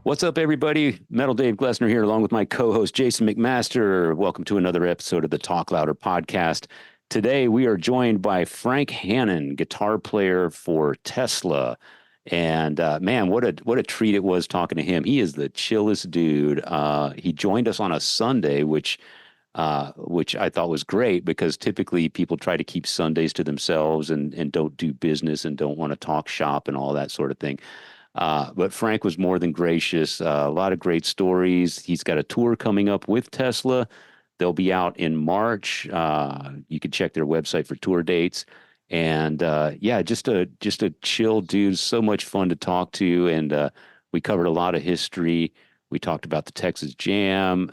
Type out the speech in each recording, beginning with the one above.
What's up, everybody? Metal Dave Glessner here, along with my co-host Jason McMaster. Welcome to another episode of the Talk Louder podcast. Today, we are joined by Frank Hannon, guitar player for Tesla. And man, what a treat it was talking to him. He is the chillest dude. He joined us on a Sunday, which I thought was great because typically people try to keep Sundays to themselves and don't do business and don't want to talk shop and all that sort of thing. But Frank was more than gracious. A lot of great stories. He's got a tour coming up with Tesla. They'll be out in March. You can check their website for tour dates. And yeah, just a chill dude. So much fun to talk to. And we covered a lot of history. We talked about the Texxas Jam.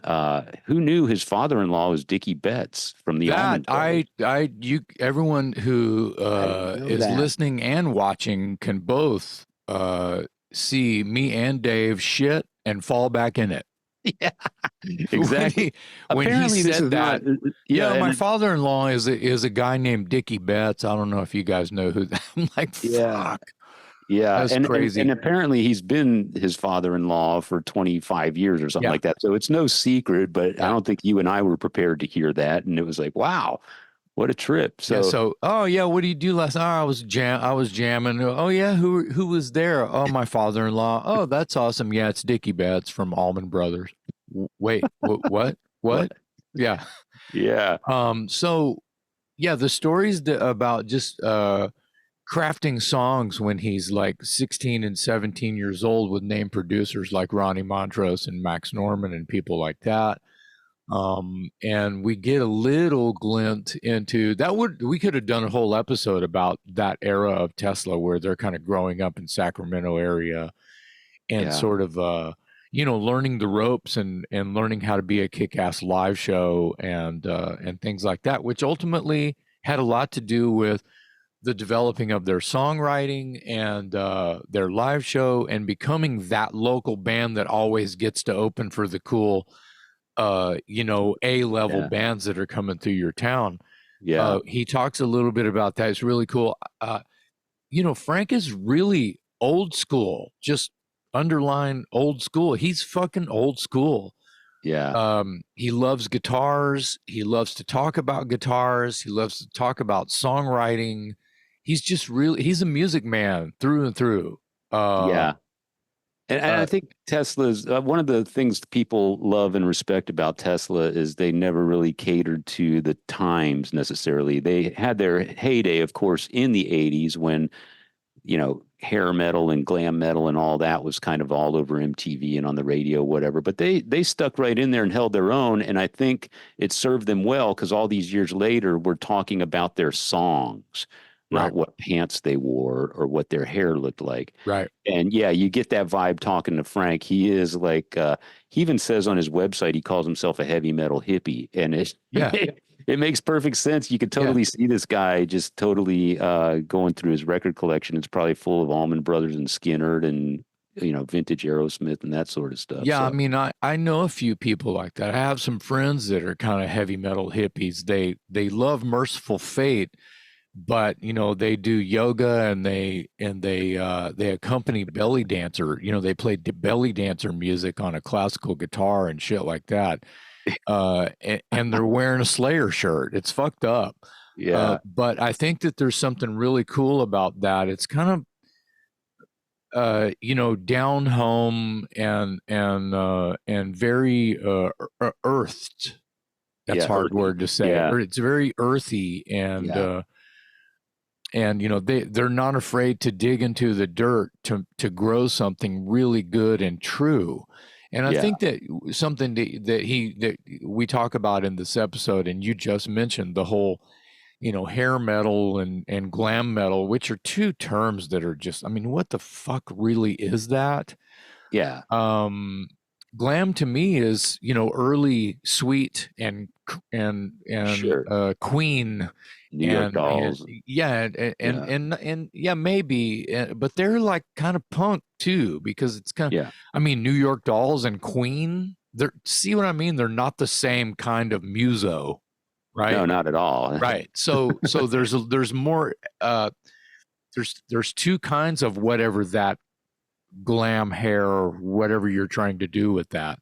Who knew his father-in-law was Dicky Betts from the That Allman Brothers? everyone who is that. listening and watching can both see me and Dave shit and fall back in it. Yeah, exactly. When he Apparently, this said is that, not. Yeah, my and father-in-law is a guy named Dicky Betts. I don't know if you guys know who that. I'm like, yeah. fuck, Yeah, that's and crazy. apparently he's been his father-in-law for 25 years or something Yeah, like that. So it's no secret, but I yeah. don't think you and I were prepared to hear that. And it was like, wow, what a trip. Yeah. So So, oh yeah, what do you do last night? Oh, I was jamming. Oh yeah, who was there? Oh, my father-in-law. Oh, that's awesome. Yeah, it's Dicky Betts from Allman Brothers. Wait, what? what? What? Yeah. Yeah, So yeah, the stories about just crafting songs when he's like 16 and 17 years old with name producers like Ronnie Montrose and Max Norman and people like that. And we get a little glint into that. We could have done a whole episode about that era of Tesla where they're kind of growing up in Sacramento area and yeah, sort of learning the ropes and learning how to be a kick-ass live show and things like that, which ultimately had a lot to do with the developing of their songwriting and their live show and becoming that local band that always gets to open for the cool A-level yeah, bands that are coming through your town. yeah, He talks a little bit about that. It's really cool. Frank is really old school, just underline old school. He's fucking old school. yeah. He loves guitars. He loves to talk about guitars. He loves to talk about songwriting. He's a music man through and through. Uh, Yeah. And I uh, think Tesla's one of the things people love and respect about Tesla is they never really catered to the times necessarily. They had their heyday, of course, in the 80s when hair metal and glam metal and all that was kind of all over MTV and on the radio, whatever. But they stuck right in there and held their own. And I think it served them well because all these years later, we're talking about their songs, not right, what pants they wore or what their hair looked like. right. And yeah, you get that vibe talking to Frank. He is like, he even says on his website, he calls himself a heavy metal hippie. And it, Yeah, it makes perfect sense. You could yeah. totally see this guy just totally going through his record collection. It's probably full of Allman Brothers and Skinner and, vintage Aerosmith and that sort of stuff. Yeah, I So, mean, I know a few people like that. I have some friends that are kind of heavy metal hippies. They love Merciful Fate, but they do yoga and they accompany belly dancer. They play belly dancer music on a classical guitar and shit like that. And they're wearing a Slayer shirt. It's fucked up. yeah, But I think that there's something really cool about that. It's kind of down home and very earthed. That's a yeah, hard earthy. word to say. Yeah, Or it's very earthy yeah, and they're not afraid to dig into the dirt to grow something really good and true. And I yeah, think that something that we talk about in this episode, and you just mentioned the whole hair metal and glam metal, which are two terms that are just, I mean, what the fuck really is that? yeah, Um, Glam to me is, early Sweet and sure. Queen New York and Dolls. yeah Yeah, and yeah maybe but they're like kind of punk too because it's kind of, yeah. I mean, New York Dolls and Queen, they're, see what I mean, they're not the same kind of muso, No, right? not at all. Right. So there's more there's two kinds of whatever that glam hair or whatever you're trying to do with that.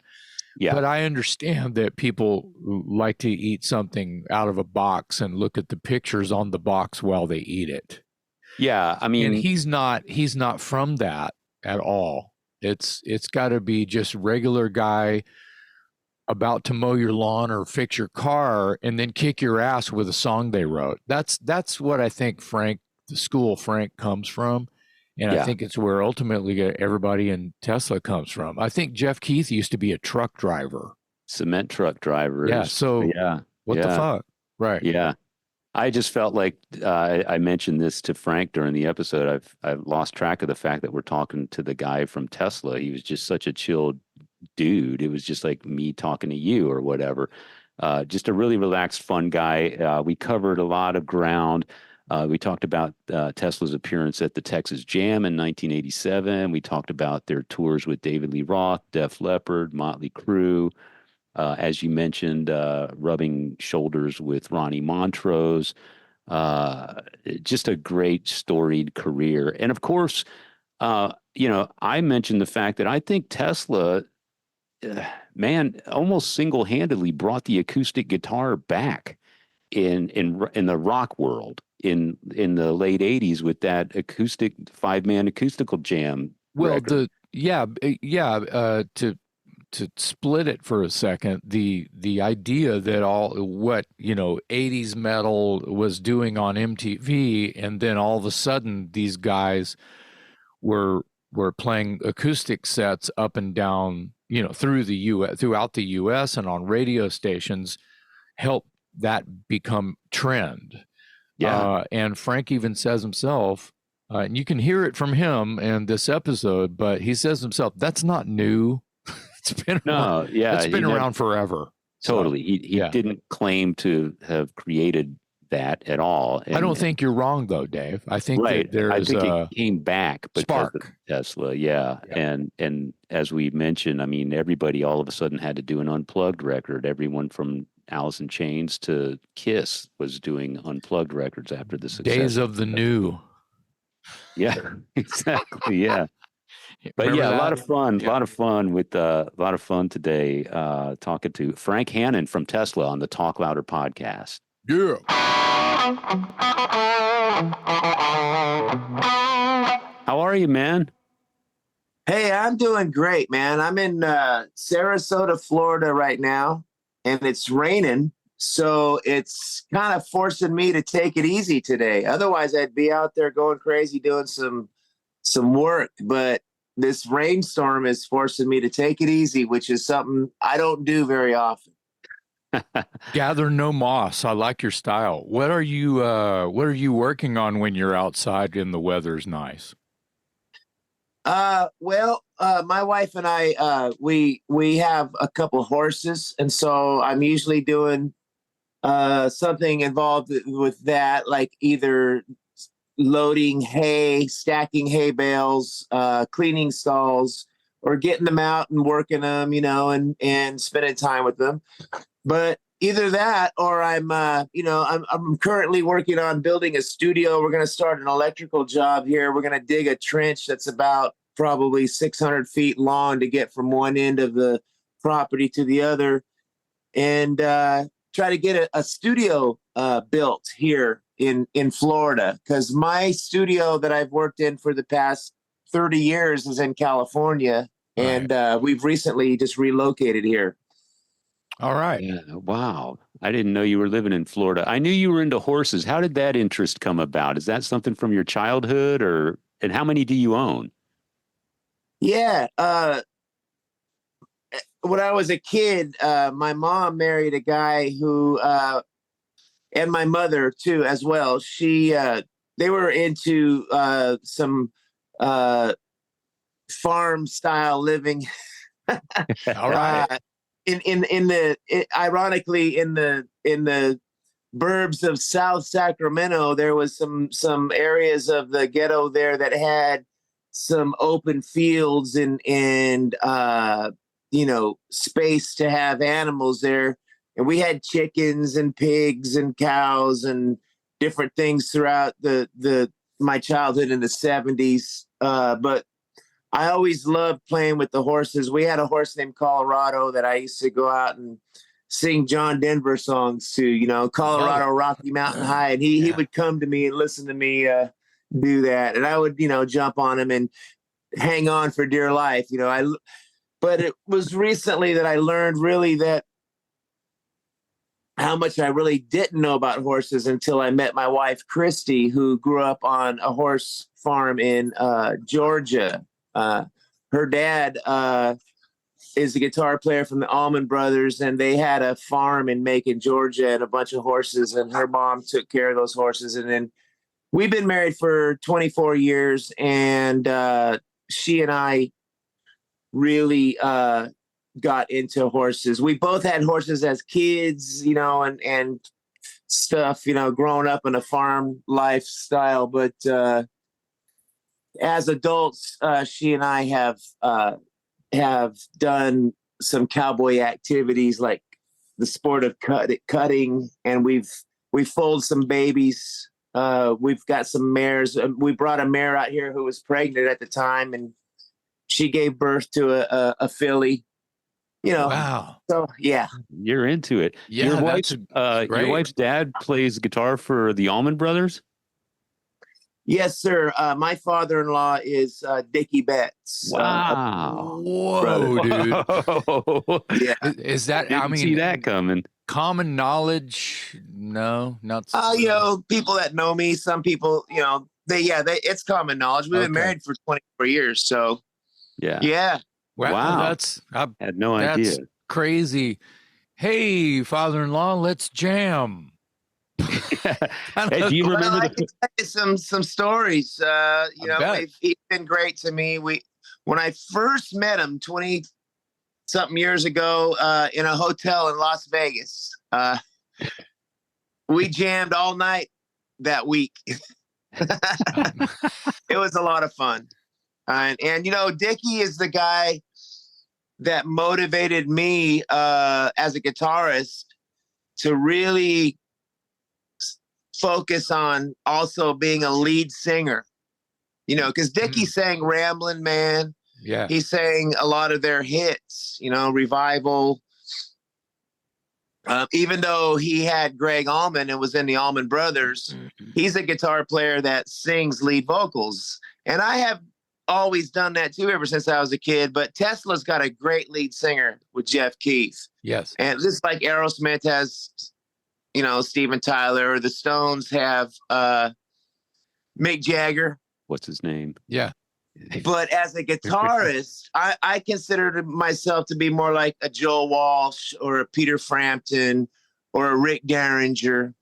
Yeah. But I understand that people like to eat something out of a box and look at the pictures on the box while they eat it. Yeah. I And mean, he's not from that at all. It's got to be just regular guy about to mow your lawn or fix your car and then kick your ass with a song they wrote. That's what I think the school Frank comes from. And I yeah. think it's where ultimately everybody in Tesla comes from. I think Jeff Keith used to be a truck driver. Cement truck drivers. Yeah. So Yeah. what the fuck? Right. Yeah. I just felt like I mentioned this to Frank during the episode. I've lost track of the fact that we're talking to the guy from Tesla. He was just such a chill dude. It was just like me talking to you or whatever. Just a really relaxed, fun guy. We covered a lot of ground. We talked about Tesla's appearance at the Texas Jam in 1987. We talked about their tours with David Lee Roth, Def Leppard, Motley Crue. As you mentioned, rubbing shoulders with Ronnie Montrose. Just a great storied career. And of course, I mentioned the fact that I think Tesla, man, almost single-handedly brought the acoustic guitar back in the rock world in the late 80s with that acoustic 5-man acoustical jam Well, record. to split it for a second, the idea that all what 80s metal was doing on MTV, and then all of a sudden these guys were playing acoustic sets up and down, throughout the US and on radio stations, helped that become trend. Yeah. And Frank even says himself, and you can hear it from him in this episode, but he says himself, that's not new. It's been around, No, yeah, it's been around forever. totally. So, He didn't claim to have created that at all. I don't think you're wrong though, Dave. I think right. that there's I think it came back because of spark. Tesla. Yeah. And as we mentioned, I mean, everybody all of a sudden had to do an unplugged record. Everyone from Alice in Chains to Kiss was doing unplugged records after the success. Days of the new. Yeah, exactly. Yeah. But Remember yeah, that? a lot of fun, a lot of fun today talking to Frank Hannon from Tesla on the Talk Louder podcast. Yeah. How are you, man? Hey, I'm doing great, man. I'm in Sarasota, Florida right now, and it's raining. So it's kind of forcing me to take it easy today. Otherwise, I'd be out there going crazy doing some work. But this rainstorm is forcing me to take it easy, which is something I don't do very often. Gather no moss. I like your style. What are you working on when you're outside and the weather's nice? My wife and I, we have a couple horses, and so I'm usually doing something involved with that, like either loading hay, stacking hay bales, cleaning stalls, or getting them out and working them, and spending time with them. But either that, or I'm currently working on building a studio. We're going to start an electrical job here. We're going to dig a trench that's about probably 600 feet long to get from one end of the property to the other, and try to get a studio built here in Florida, because my studio that I've worked in for the past 30 years is in California, and we've recently just relocated here. All right. Yeah. Wow. I didn't know you were living in Florida. I knew you were into horses. How did that interest come about? Is that something from your childhood, and how many do you own? Yeah. When I was a kid, my mom married a guy who, and my mother too, as well. They were into some farm style living. All right. Ironically, in the burbs of South Sacramento, there was some areas of the ghetto there that had some open fields and space to have animals there. And we had chickens and pigs and cows and different things throughout my childhood in the 70s. But I always loved playing with the horses. We had a horse named Colorado that I used to go out and sing John Denver songs to, you know, Colorado, Rocky Mountain High. And he would come to me and listen to me do that. And I would, you know, jump on him and hang on for dear life. You know, but it was recently that I learned really that how much I really didn't know about horses until I met my wife, Christy, who grew up on a horse farm in Georgia. Her dad is a guitar player from the Allman Brothers, and they had a farm in Macon, Georgia, and a bunch of horses, and her mom took care of those horses. And then we've been married for 24 years, and she and I really got into horses. We both had horses as kids, you know, and stuff, you know, growing up in a farm lifestyle. But as adults, she and I have done some cowboy activities like the sport of cutting, and we've foaled some babies. We've got some mares. We brought a mare out here who was pregnant at the time, and she gave birth to a filly. You know, wow. So yeah, You're into it. Yeah, Your wife's dad plays guitar for the Allman Brothers. yes, sir. My father-in-law is Dicky Betts. Wow! Whoa, dude. Yeah. Is that? Didn't I mean, see that coming. Common knowledge? No, not. You know, people that know me, some people, you know, it's common knowledge. We've been married for 24 years, so yeah. Wow. I had no idea. That's crazy. Hey, father-in-law, let's jam. Hey, do you remember I can tell you some stories. You know, he's been great to me. When I first met him 20 something years ago in a hotel in Las Vegas, we jammed all night that week. It was a lot of fun. And you know, Dicky is the guy that motivated me as a guitarist to really focus on also being a lead singer. You know, because Dicky sang Ramblin' Man. Yeah. He sang a lot of their hits, you know, Revival. Even though he had Greg Allman and was in the Allman Brothers, he's a guitar player that sings lead vocals. And I have always done that too ever since I was a kid. But Tesla's got a great lead singer with Jeff Keith. Yes. And just like Aerosmith has, you know, Steven Tyler, or the Stones have Mick Jagger. What's his name? Yeah. But as a guitarist, I consider myself to be more like a Joe Walsh or a Peter Frampton or a Rick Derringer,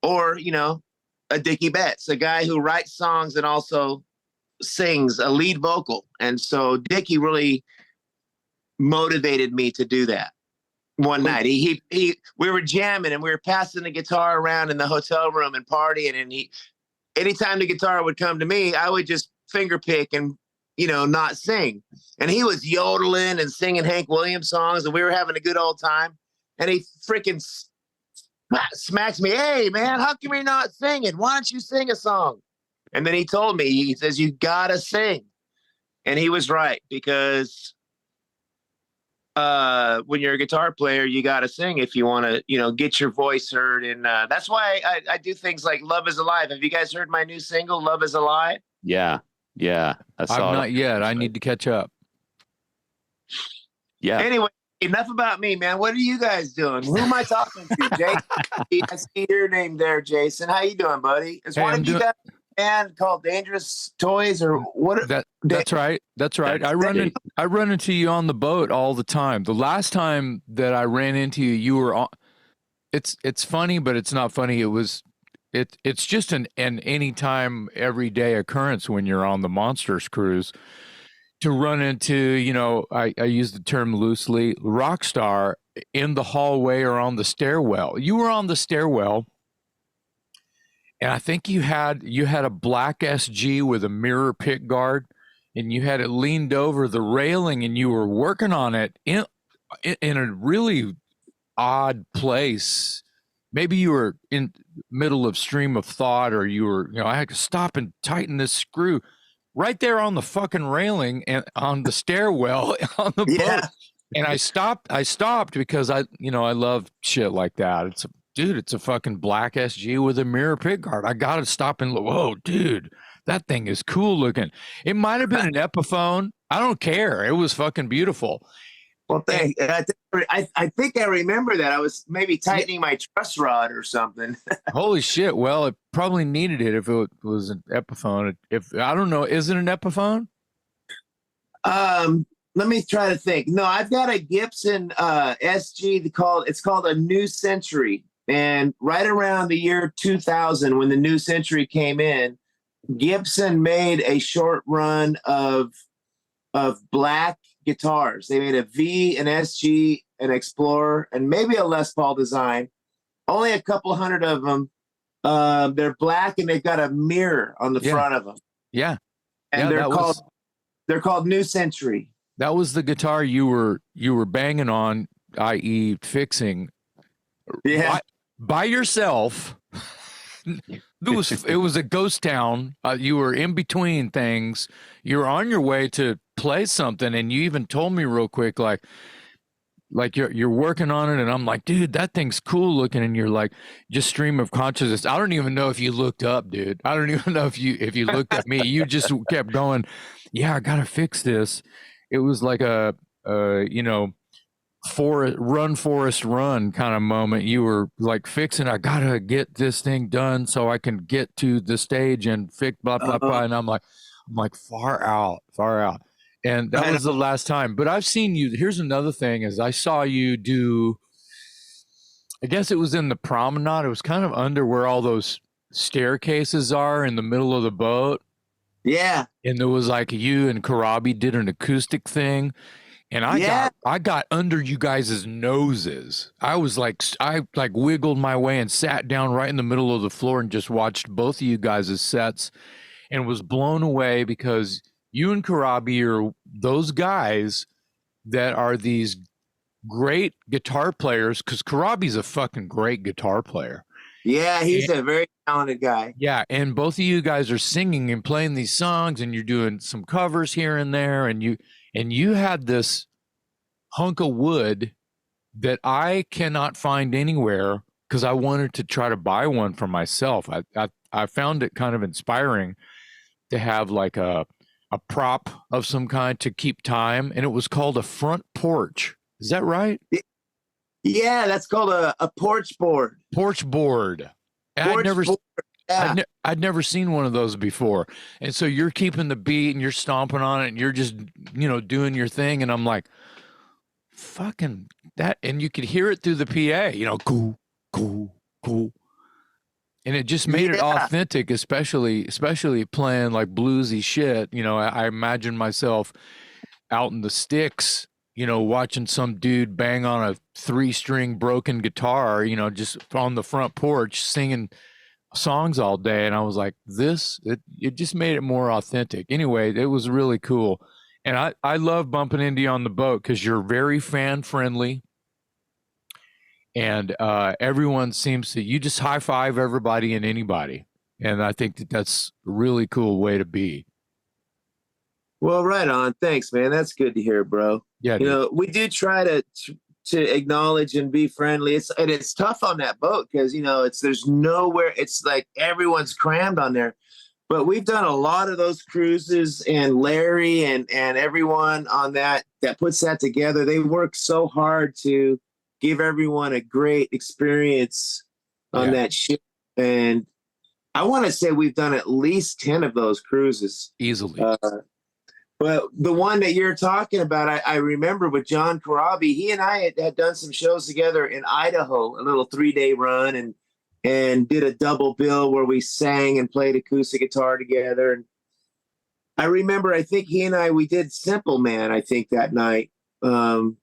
or, you know, a Dicky Betts, a guy who writes songs and also sings a lead vocal. And so Dicky really motivated me to do that. One night we were jamming and we were passing the guitar around in the hotel room and partying, and anytime the guitar would come to me, I would just finger pick and, you know, not sing. And he was yodeling and singing Hank Williams songs, and we were having a good old time. And he freaking smacks me, "Hey man, how come you're not singing? Why don't you sing a song?" And then he told me, he says, "You gotta sing." And he was right, because when you're a guitar player, you got to sing if you want to, you know, get your voice heard. And that's why I do things like Love Is Alive. Have you guys heard my new single, Love Is Alive? Yeah. I've not yet. I need to catch up. Yeah. Anyway, enough about me, man. What are you guys doing? Who am I talking to? Jason? I see your name there, Jason. How you doing, buddy? Is one of you guys a band called Dangerous Toys, or what? That's right. That's right. I run into you on the boat all the time. The last time that I ran into you, you were on. It's funny, but it's not funny. It's just an anytime, everyday occurrence when you're on the Monsters cruise to run into, you know, I use the term loosely, rock star in the hallway or on the stairwell. You were on the stairwell, and I think you had a black SG with a mirror pick guard, and you had it leaned over the railing, and you were working on it in a really odd place. Maybe you were in middle of stream of thought, or you were, you know, I had to stop and tighten this screw. right there on the fucking railing and on the stairwell on the boat. And I stopped because I love shit like that. It's a fucking black SG with a mirror pickguard. I got to stop and look. Whoa, dude, that thing is cool looking. It might have been an Epiphone. I don't care. It was fucking beautiful. Well, thanks. I think I remember that. I was maybe tightening my truss rod or something. Holy shit. Well, it probably needed it if it was an Epiphone. If I don't know, is it an Epiphone? Let me try to think. No, I've got a Gibson SG it's called a New Century. And right around the year 2000, when the New Century came in, Gibson made a short run of black guitars. They made a V, an SG, an Explorer, and maybe a Les Paul design. Only a couple hundred of them. They're black and they've got a mirror on the front of them. Yeah. And they're called New Century. That was the guitar you were banging on, i.e. fixing. Yeah. By yourself. It was a ghost town. You were in between things. You were on your way to play something, and you even told me real quick, like you're working on it, and I'm like, dude, that thing's cool looking, and you're like, just stream of consciousness. I don't even know if you looked up, dude. I don't even know if you looked at me. You just kept going, yeah, I gotta fix this. It was like a Forest Run kind of moment. You were like fixing, I gotta get this thing done so I can get to the stage and fix blah blah blah. And I'm like far out. And that was the last time. But I've seen you. Here's another thing: is I saw you do. I guess it was in the promenade. It was kind of under where all those staircases are in the middle of the boat. Yeah. And there was like you and Karabi did an acoustic thing. And I got under you guys' noses. I wiggled my way and sat down right in the middle of the floor and just watched both of you guys' sets and was blown away because you and Karabi are those guys that are these great guitar players, because Karabi's a fucking great guitar player. Yeah, he's a very talented guy. Yeah, and both of you guys are singing and playing these songs, and you're doing some covers here and there, and you had this hunk of wood that I cannot find anywhere because I wanted to try to buy one for myself. I found it kind of inspiring to have like a prop of some kind to keep time, and it was called a front porch. Is that right? Yeah, that's called a porch board. Porch board. I'd never seen one of those before. And so you're keeping the beat and you're stomping on it and you're just, doing your thing. And I'm like, fucking that. And you could hear it through the PA, cool, cool, cool. And it just made it authentic, especially playing like bluesy shit. I imagine myself out in the sticks, watching some dude bang on a 3-string broken guitar, just on the front porch singing songs all day. And I was like, it just made it more authentic. Anyway, it was really cool. And I love bumping into you on the boat because you're very fan friendly. And everyone seems to, you just high five everybody and anybody. And I think that's a really cool way to be. Well, right on. Thanks, man. That's good to hear, bro. Yeah, we do try to acknowledge and be friendly. It's tough on that boat because there's nowhere. It's like everyone's crammed on there. But we've done a lot of those cruises, and Larry and everyone on that puts that together. They work so hard to give everyone a great experience on that ship. And I want to say we've done at least 10 of those cruises easily. But the one that you're talking about, I remember with John Karabi, he and I had done some shows together in Idaho, a little 3-day run, and did a double bill where we sang and played acoustic guitar together. And I remember, I think he and we did Simple Man, I think, that night. But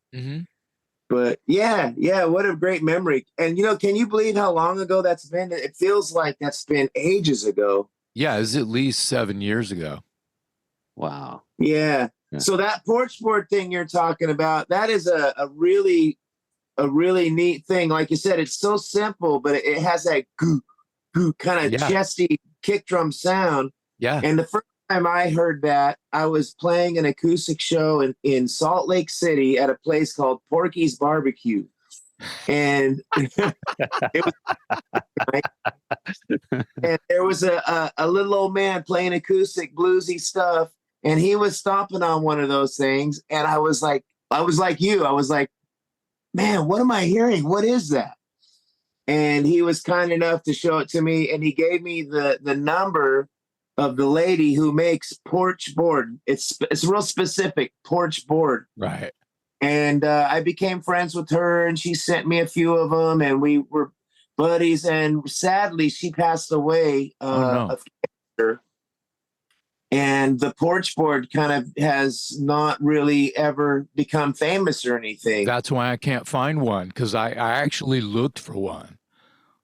yeah, what a great memory. And, can you believe how long ago that's been? It feels like that's been ages ago. Yeah, it's at least 7 years ago. Wow. Yeah. So that porch board thing you're talking about, that is a really neat thing. Like you said, it's so simple, but it has that goo kind of chesty kick drum sound. Yeah. And the time I heard that, I was playing an acoustic show in Salt Lake City at a place called Porky's Barbecue. And it was and there was a little old man playing acoustic bluesy stuff, and he was stomping on one of those things. And I was like you. I was like, man, what am I hearing? What is that? And he was kind enough to show it to me, and he gave me the number of the lady who makes porch board. It's real specific, porch board. Right. And I became friends with her, and she sent me a few of them, and we were buddies. And sadly, she passed away of cancer. And the porch board kind of has not really ever become famous or anything. That's why I can't find one, because I actually looked for one.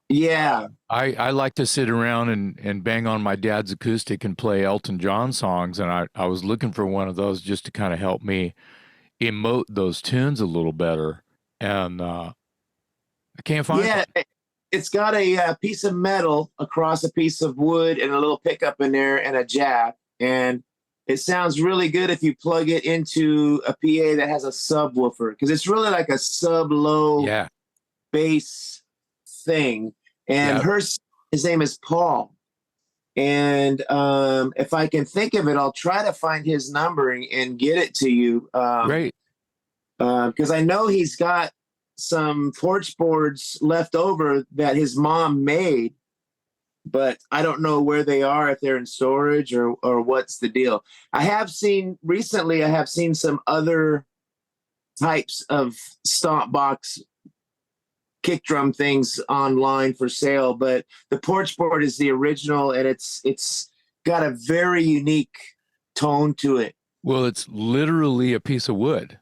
Yeah. I like to sit around and bang on my dad's acoustic and play Elton John songs, and I was looking for one of those just to kind of help me emote those tunes a little better, and I can't find one. It's got a piece of metal across a piece of wood and a little pickup in there and a jack, and it sounds really good if you plug it into a PA that has a subwoofer, because it's really like a sub-low bass thing. And his name is Paul. And if I can think of it, I'll try to find his number and get it to you. Great. Because I know he's got some porch boards left over that his mom made, but I don't know where they are, if they're in storage or what's the deal. I have seen some other types of stomp box kick drum things online for sale, but the porch board is the original, and it's got a very unique tone to it. Well, it's literally a piece of wood.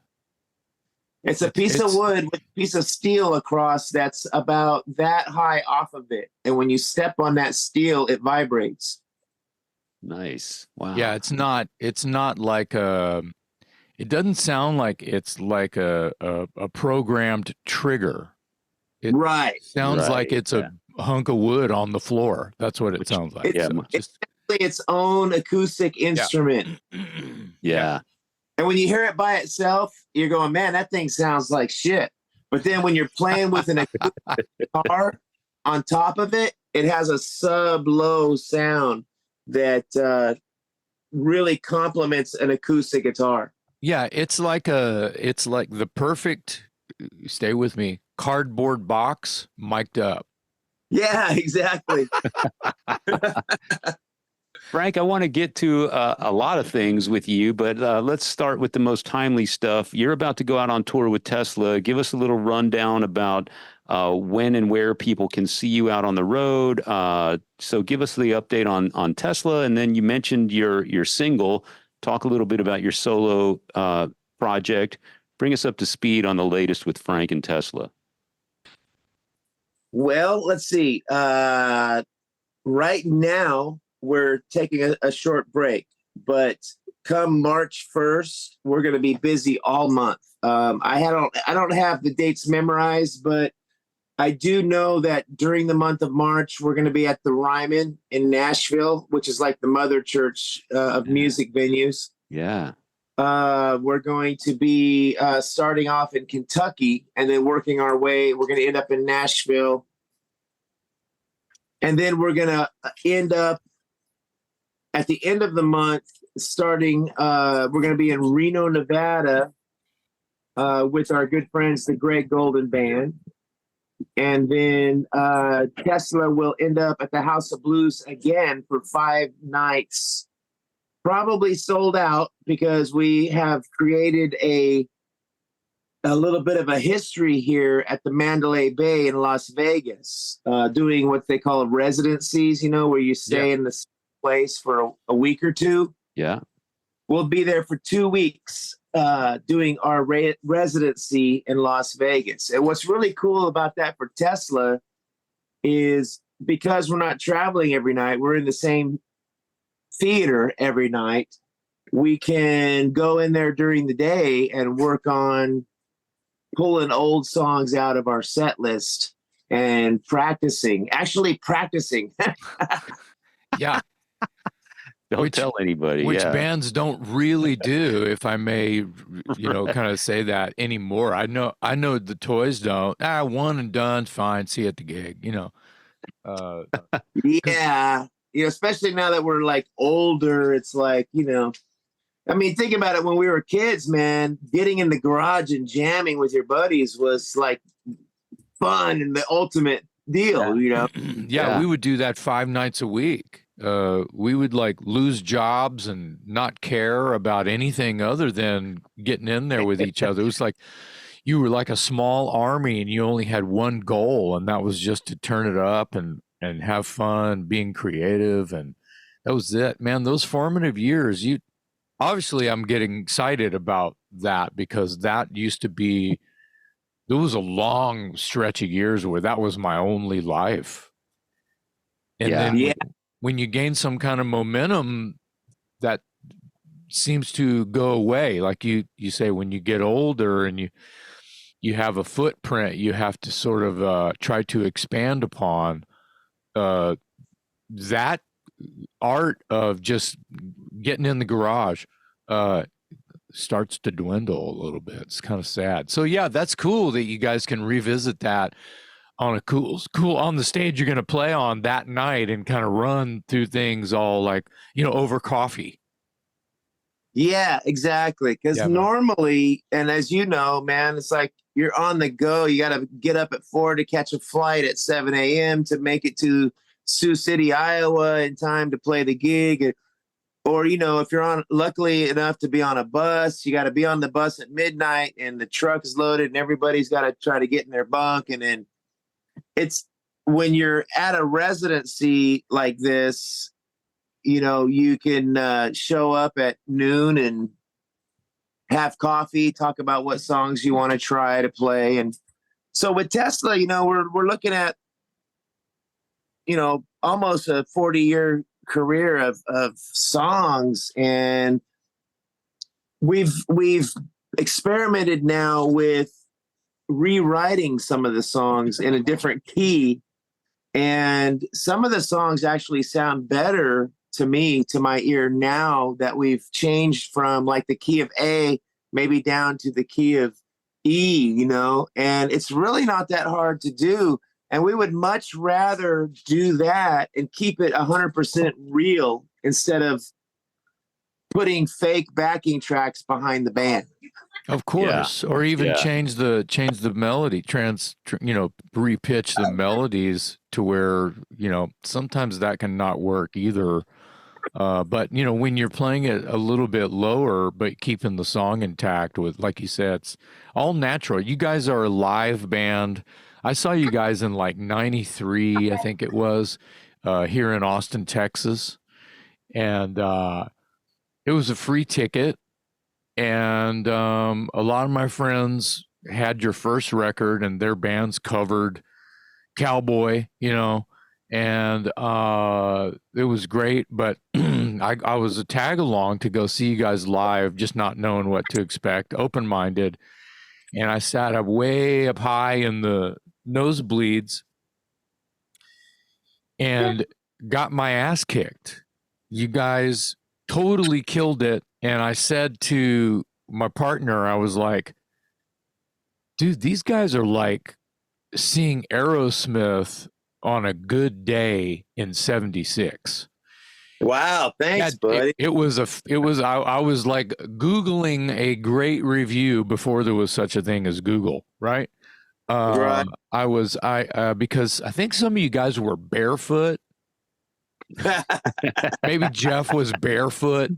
It's a piece of wood with a piece of steel across that's about that high off of it, and when you step on that steel, it vibrates. Nice. Wow. Yeah, it's not like it doesn't sound like it's like a programmed trigger. It sounds like it's a hunk of wood on the floor. That's what it sounds like. It's its own acoustic instrument. Yeah. And when you hear it by itself, you're going, man, that thing sounds like shit. But then when you're playing with an acoustic guitar on top of it, it has a sub-low sound that really complements an acoustic guitar. Yeah, it's like the perfect, stay with me, cardboard box mic'd up. Yeah, exactly. Frank, I want to get to a lot of things with you, but let's start with the most timely stuff. You're about to go out on tour with Tesla. Give us a little rundown about when and where people can see you out on the road. So give us the update on Tesla, and then you mentioned your single. Talk a little bit about your solo project. Bring us up to speed on the latest with Frank and Tesla. Well, let's see. Right now, we're taking a short break, but come March 1st, we're going to be busy all month. I don't have the dates memorized, but I do know that during the month of March, we're going to be at the Ryman in Nashville, which is like the mother church of music venues. Yeah. We're going to be starting off in Kentucky and then working our way. We're going to end up in Nashville. And then we're going to end up at the end of the month, starting, we're going to be in Reno, Nevada with our good friends, the Greg Golden Band. And then Tesla will end up at the House of Blues again for 5 nights. Probably sold out because we have created a little bit of a history here at the Mandalay Bay in Las Vegas, doing what they call residencies, where you stay in the place for a week or two. Yeah. We'll be there for 2 weeks doing our residency in Las Vegas. And what's really cool about that for Tesla is because we're not traveling every night, we're in the same theater every night. We can go in there during the day and work on pulling old songs out of our set list and actually practicing. Yeah. Don't tell anybody. Which Yeah. bands don't really do, if I may, kind of say that anymore. I know the Toys don't. One and done's fine. See you at the gig, Uh, Yeah. Especially now that we're like older, it's like, I mean, think about it. When we were kids, man, getting in the garage and jamming with your buddies was like fun and the ultimate deal, yeah, we would do that 5 nights a week. We would like lose jobs and not care about anything other than getting in there with each other. It was like you were like a small army and you only had one goal, and that was just to turn it up and have fun, being creative, and that was it, man. Those formative years, obviously I'm getting excited about that because that used to be, there was a long stretch of years where that was my only life. And then when you gain some kind of momentum, that seems to go away. Like you say, when you get older and you have a footprint, you have to sort of try to expand upon that art of just getting in the garage starts to dwindle a little bit. It's kind of sad. So yeah, that's cool that you guys can revisit that on a cool on the stage you're going to play on that night and kind of run through things all like, over coffee. Yeah, exactly. Because normally, and as you know, man, it's like you're on the go. You got to get up at 4 to catch a flight at 7 a.m. to make it to Sioux City, Iowa in time to play the gig. Or, if you're luckily enough to be on a bus, you got to be on the bus at midnight and the truck is loaded and everybody's got to try to get in their bunk. And then it's when you're at a residency like this, you can show up at noon and have coffee, talk about what songs you want to try to play. And so with Tesla, we're looking at, almost a 40-year career of songs, and we've experimented now with rewriting some of the songs in a different key, and some of the songs actually sound better to me, to my ear, now that we've changed from like the key of A maybe down to the key of E, and it's really not that hard to do. And we would much rather do that and keep it 100% real instead of putting fake backing tracks behind the band. Of course, or even change the melody, repitch the melodies to where, sometimes that can not work either. But when you're playing it a little bit lower, but keeping the song intact with, like you said, it's all natural. You guys are a live band. I saw you guys in like 93, I think it was, here in Austin, Texas. And it was a free ticket. And a lot of my friends had your first record and their bands covered Cowboy, and it was great. But I was a tag along to go see you guys live, just not knowing what to expect, open-minded. And I sat up way up high in the nosebleeds and got my ass kicked. You guys totally killed it. And I said to my partner, I was like, dude, these guys are like seeing Aerosmith on a good day in 76. Wow, thanks, buddy. I was like Googling a great review before there was such a thing as Google, right? Right. Because I think some of you guys were barefoot. Maybe Jeff was barefoot.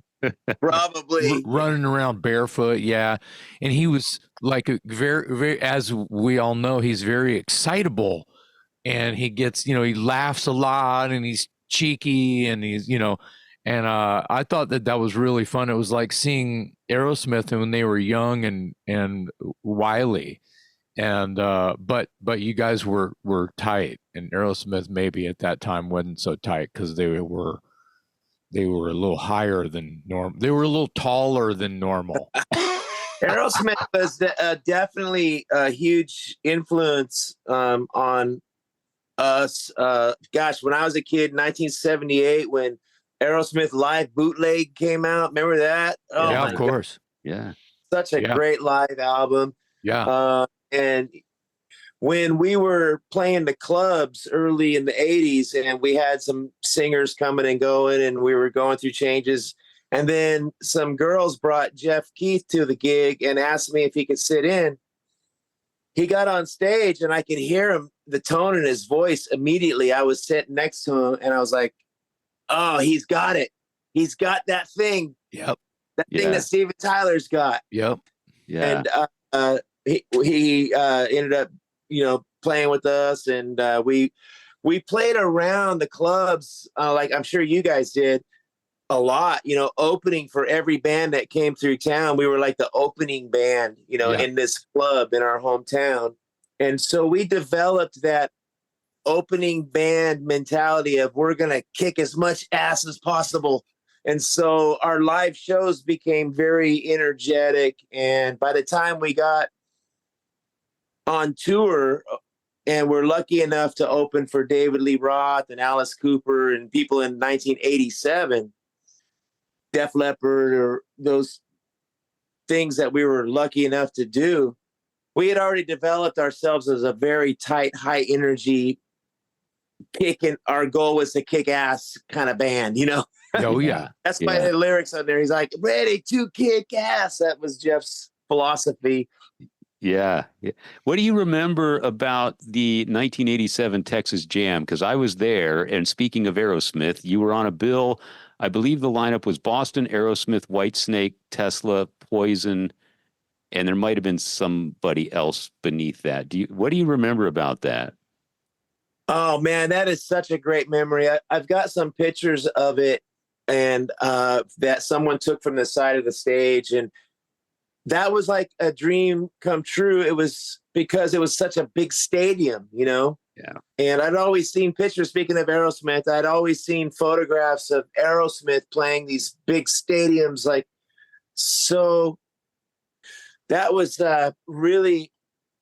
Probably running around barefoot. Yeah. And he was like a very, very, as we all know, he's very excitable, and he gets, he laughs a lot and he's cheeky and he's, and I thought that was really fun. It was like seeing Aerosmith when they were young and wily. And but you guys were tight, and Aerosmith maybe at that time wasn't so tight because they were a little higher than normal. They were a little taller than normal. Aerosmith was definitely a huge influence on us. Gosh, when I was a kid in 1978, when Aerosmith Live bootleg came out. Remember that? Oh yeah, my of God. course. Yeah. Such a great live album. Yeah. And when we were playing the clubs early in the 80s and we had some singers coming and going and we were going through changes, and then some girls brought Jeff Keith to the gig and asked me if he could sit in. He got on stage and I could hear him, the tone in his voice immediately. I was sitting next to him and I was like, oh, he's got it. He's got that thing. Yep. That thing that Steven Tyler's got. Yep. Yeah. And he ended up, playing with us, and we played around the clubs, like I'm sure you guys did a lot. Opening for every band that came through town. We were like the opening band, in this club in our hometown, and so we developed that opening band mentality of we're gonna kick as much ass as possible. And so our live shows became very energetic. And by the time we got on tour and we're lucky enough to open for David Lee Roth and Alice Cooper and people in 1987, Def Leppard, or those things that we were lucky enough to do, we had already developed ourselves as a very tight, high energy, kicking. Our goal was to kick ass kind of band, Oh yeah. That's why the lyrics on there. He's like, ready to kick ass. That was Jeff's philosophy. Yeah. What do you remember about the 1987 Texas Jam? Because I was there, and speaking of Aerosmith, you were on a bill. I believe the lineup was Boston, Aerosmith, Whitesnake, Tesla, Poison, and there might have been somebody else beneath that. What do you remember about that? Oh man, that is such a great memory. I've got some pictures of it, and that someone took from the side of the stage, and that was like a dream come true. It was because it was such a big stadium, Yeah. And I'd always seen pictures. Speaking of Aerosmith, I'd always seen photographs of Aerosmith playing these big stadiums, like so. That was really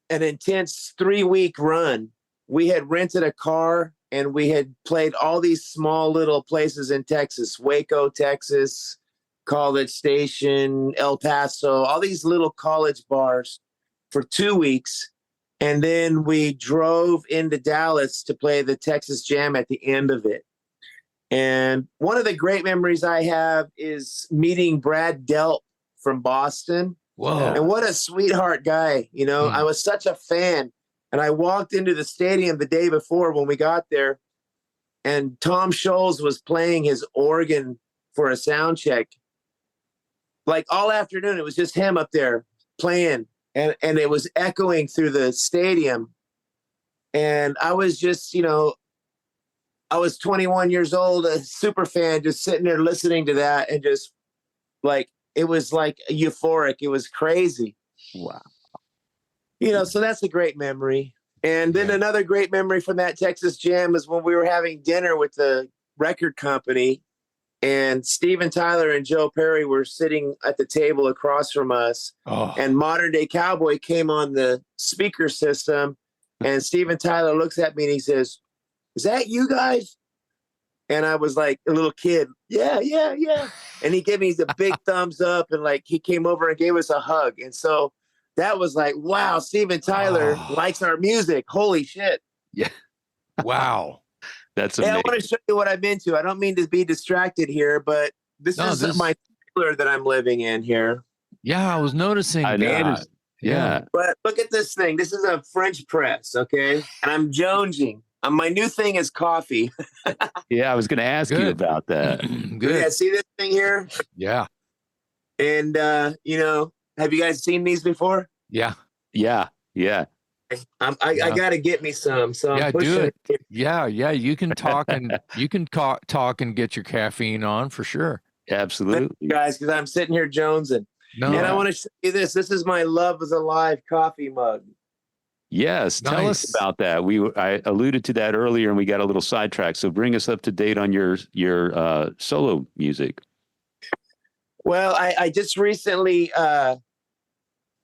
an intense 3-week run. We had rented a car and we had played all these small little places in Texas, Waco, Texas, College Station, El Paso, all these little college bars for 2 weeks. And then we drove into Dallas to play the Texas Jam at the end of it. And one of the great memories I have is meeting Brad Delp from Boston. Whoa. And what a sweetheart guy, I was such a fan. And I walked into the stadium the day before when we got there, and Tom Scholz was playing his organ for a sound check. Like all afternoon, it was just him up there playing, and it was echoing through the stadium. And I was just, I was 21 years old, a super fan, just sitting there listening to that, and just like, it was like euphoric. It was crazy. Wow. So that's a great memory. And then another great memory from that Texas Jam is when we were having dinner with the record company, and Steven Tyler and Joe Perry were sitting at the table across from us. Oh. And Modern Day Cowboy came on the speaker system, and Steven Tyler looks at me and he says, "Is that you guys?" And I was like a little kid. Yeah. And he gave me the big thumbs up, and like he came over and gave us a hug. And so that was like, wow, Steven Tyler likes our music. Holy shit. Yeah. Wow. That's Hey, amazing. I want to show you what I'm into. I don't mean to be distracted here, but this is my trailer that I'm living in here. Yeah, I was noticing that. Yeah. But look at this thing. This is a French press, okay? And I'm jonesing. My new thing is coffee. Yeah, I was going to ask you about that. Good. Yeah, see this thing here? Yeah. And, have you guys seen these before? Yeah. Yeah. I got to get me some. So yeah, I'm do it. it. Yeah. You can talk and talk and get your caffeine on for sure. Absolutely. You guys, because I'm sitting here jonesing. No. And I want to show you this. This is my Love is Alive coffee mug. Yes, tell us about that. I alluded to that earlier, and we got a little sidetracked. So bring us up to date on your solo music. Well, I just recently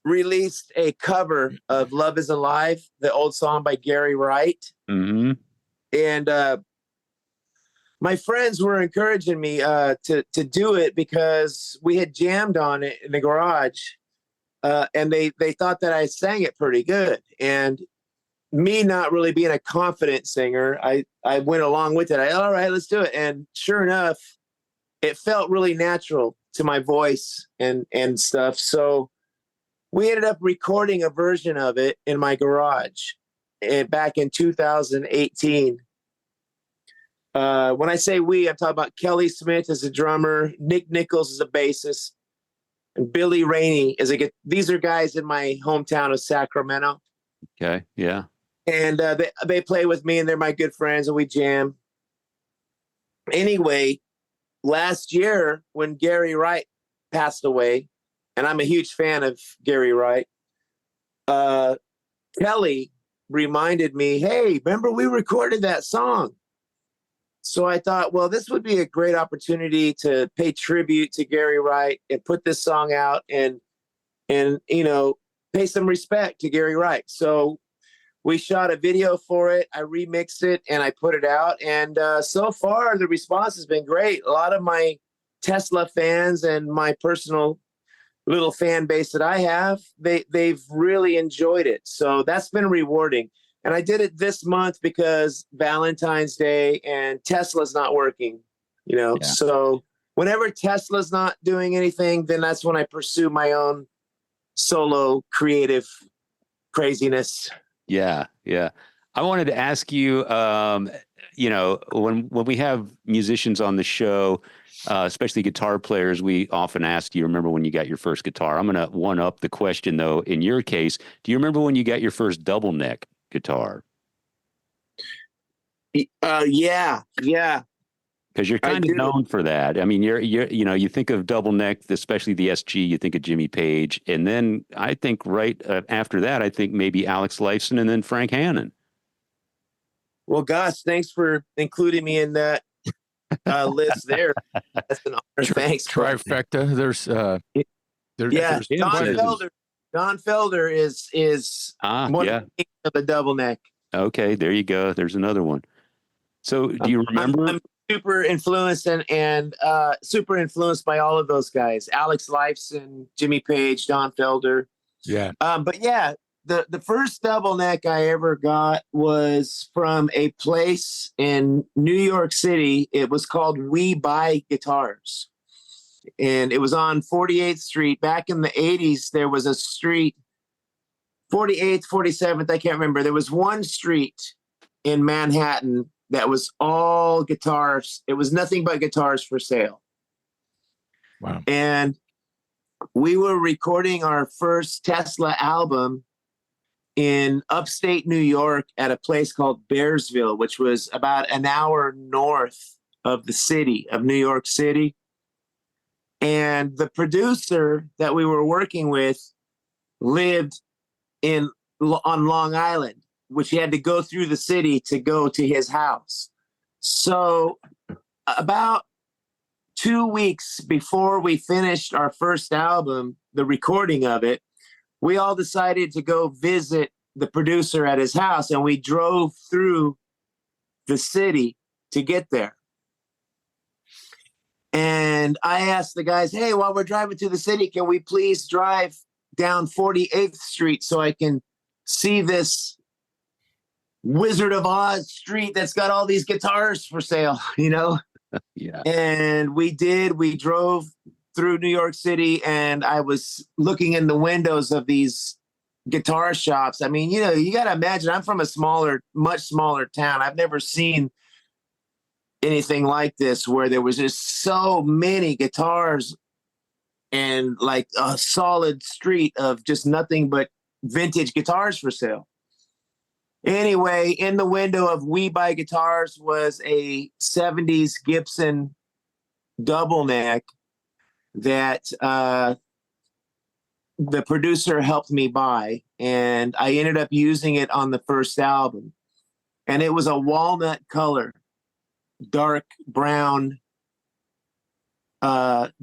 released a cover of Love is Alive, the old song by Gary Wright. Mm-hmm. And my friends were encouraging me to do it because we had jammed on it in the garage, and they thought that I sang it pretty good. And me not really being a confident singer, I went along with it. All right, let's do it. And sure enough, it felt really natural to my voice and stuff. So we ended up recording a version of it in my garage back in 2018. When I say we, I'm talking about Kelly Smith as a drummer, Nick Nichols as a bassist, and Billy Rainey as these are guys in my hometown of Sacramento. Okay. Yeah. And they play with me, and they're my good friends, and we jam. Anyway, last year when Gary Wright passed away, and I'm a huge fan of Gary Wright, Kelly reminded me, hey, remember we recorded that song? So I thought, well, this would be a great opportunity to pay tribute to Gary Wright and put this song out and pay some respect to Gary Wright. So we shot a video for it. I remixed it and I put it out. And so far, the response has been great. A lot of my Tesla fans and my personal little fan base that I have, they've really enjoyed it. So that's been rewarding. And I did it this month because Valentine's Day and Tesla's not working, Yeah. So whenever Tesla's not doing anything, then that's when I pursue my own solo creative craziness. Yeah. Yeah. I wanted to ask you, when we have musicians on the show, especially guitar players, we often ask, do you remember when you got your first guitar? I'm going to one up the question, though. In your case, do you remember when you got your first double neck guitar? Yeah. Because you're kind of known for that. I mean, you think of double neck, especially the SG, you think of Jimmy Page. And then I think right after that, I think maybe Alex Lifeson and then Frank Hannon. Well, gosh, thanks for including me in that list there. That's an honor. Thanks. Trifecta. There's Don Felder is one of the double neck. Okay, there you go. There's another one. So do you remember? I'm super influenced and super influenced by all of those guys. Alex Lifeson, Jimmy Page, Don Felder. Yeah. But yeah, the first double neck I ever got was from a place in New York City. It was called We Buy Guitars. And it was on 48th Street. Back in the 80s, there was a street, 48th, 47th, I can't remember. There was one street in Manhattan that was all guitars. It was nothing but guitars for sale. Wow. And we were recording our first Tesla album in upstate New York at a place called Bearsville, which was about an hour north of the city of New York City. And the producer that we were working with lived on Long Island, which you had to go through the city to go to his house. So about 2 weeks before we finished our first album, the recording of it, we all decided to go visit the producer at his house, and we drove through the city to get there. And I asked the guys, hey, while we're driving to the city, can we please drive down 48th Street so I can see this Wizard of Oz street that's got all these guitars for sale, Yeah. And we did. We drove through New York City, and I was looking in the windows of these guitar shops. I mean, you got to imagine, I'm from a much smaller town. I've never seen anything like this, where there was just so many guitars and like a solid street of just nothing but vintage guitars for sale. Anyway, in the window of We Buy Guitars was a 70s Gibson double neck that the producer helped me buy, and I ended up using it on the first album. And it was a walnut color, dark brown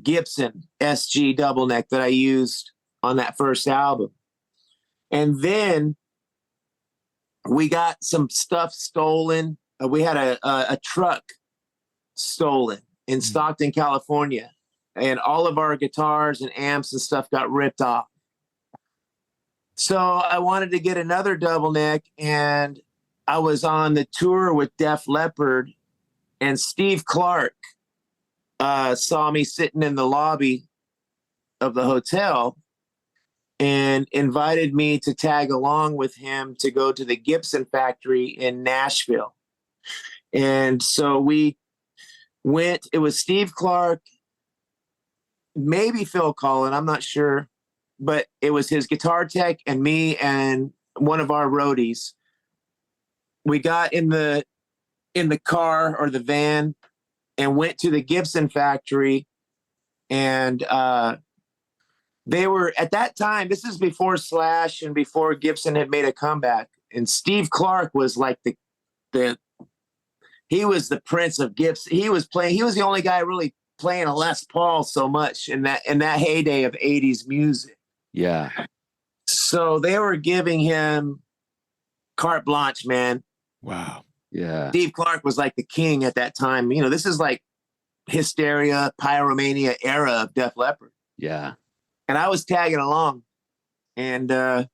Gibson SG double neck that I used on that first album. And then we got some stuff stolen. We had a truck stolen in Stockton, California. And all of our guitars and amps and stuff got ripped off. So I wanted to get another double neck, and I was on the tour with Def Leppard, and Steve Clark saw me sitting in the lobby of the hotel and invited me to tag along with him to go to the Gibson factory in Nashville. And so we went. It was Steve Clark, maybe Phil Collin, I'm not sure, but it was his guitar tech and me and one of our roadies. We got in the car or the van and went to the Gibson factory, and they were, at that time, this is before Slash and before Gibson had made a comeback, and Steve Clark was like he was the prince of Gibson. He was the only guy really playing a Les Paul so much in that heyday of 80s music. Yeah. So they were giving him carte blanche, man. Wow. Yeah. Steve Clark was like the king at that time. You know, this is like Hysteria, Pyromania era of Def Leppard. Yeah. And I was tagging along, and I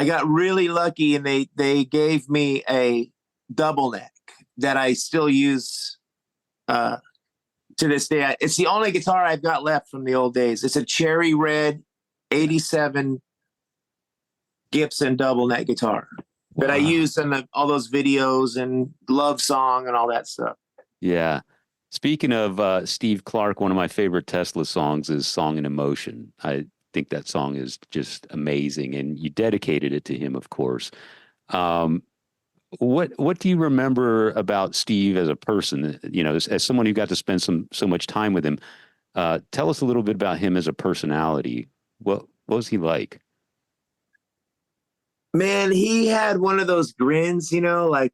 got really lucky, and they gave me a double neck that I still use to this day. It's the only guitar I've got left from the old days. It's a cherry red 87 Gibson double neck guitar that I used in all those videos and Love Song and all that stuff. Yeah. Speaking of Steve Clark, one of my favorite Tesla songs is Song and Emotion. I think that song is just amazing, and you dedicated it to him, of course. What do you remember about Steve as a person? You know, as someone who got to spend so much time with him, tell us a little bit about him as a personality. What was he like? Man, he had one of those grins, you know, like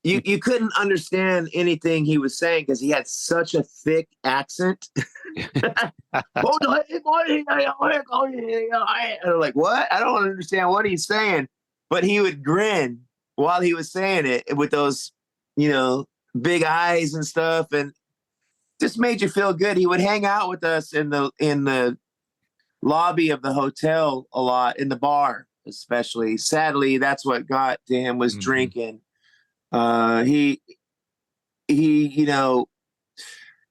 you couldn't understand anything he was saying because he had such a thick accent. And I'm like, what? I don't understand what he's saying. But he would grin while he was saying it with those, you know, big eyes and stuff, and just made you feel good. He would hang out with us in the lobby of the hotel a lot, in the bar especially. Sadly, that's what got to him, was drinking. He you know,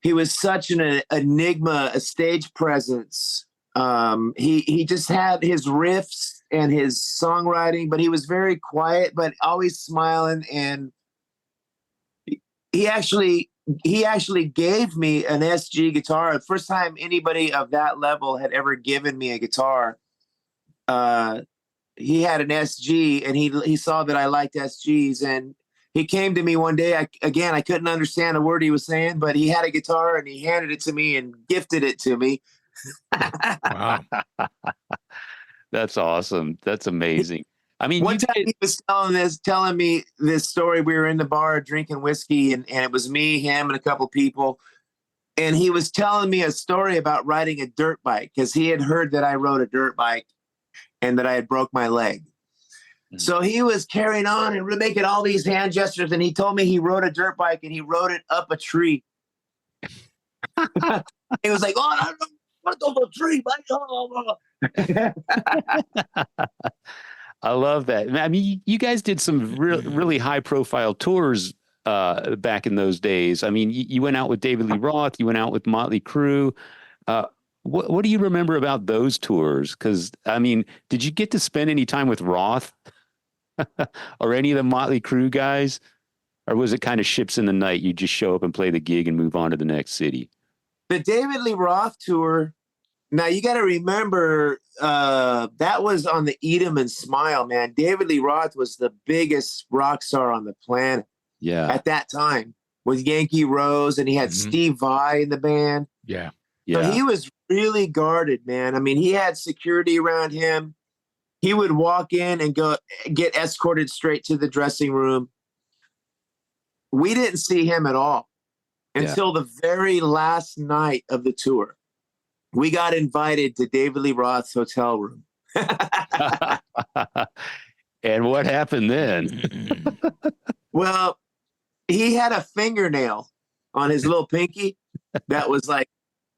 he was such an enigma, a stage presence. He just had his riffs and his songwriting, but he was very quiet, but always smiling. And he actually gave me an SG guitar. The first time anybody of that level had ever given me a guitar. He had an SG, and he saw that I liked SGs, and he came to me one day. I couldn't understand a word he was saying, but he had a guitar and he handed it to me and gifted it to me. Wow. That's awesome. That's amazing. I mean, one time he was telling me this story. We were in the bar drinking whiskey, and it was me, him, and a couple people. And he was telling me a story about riding a dirt bike, because he had heard that I rode a dirt bike and that I had broke my leg. So he was carrying on and making all these hand gestures, and he told me he rode a dirt bike and he rode it up a tree. He was like, "Oh, I don't want to go to a tree, bike." I love that. I mean, you guys did some really high-profile tours back in those days. I mean, you went out with David Lee Roth, you went out with Motley Crue. What do you remember about those tours? Because, I mean, did you get to spend any time with Roth or any of the Motley Crue guys? Or was it kind of ships in the night? You just show up and play the gig and move on to the next city? The David Lee Roth tour, now you got to remember, that was on the Eat 'em and Smile, man. David Lee Roth was the biggest rock star on the planet at that time, with Yankee Rose, and he had Steve Vai in the band. Yeah. So he was really guarded, man. I mean, he had security around him. He would walk in and go get escorted straight to the dressing room. We didn't see him at all until the very last night of the tour. We got invited to David Lee Roth's hotel room. And what happened then? Well, he had a fingernail on his little pinky that was like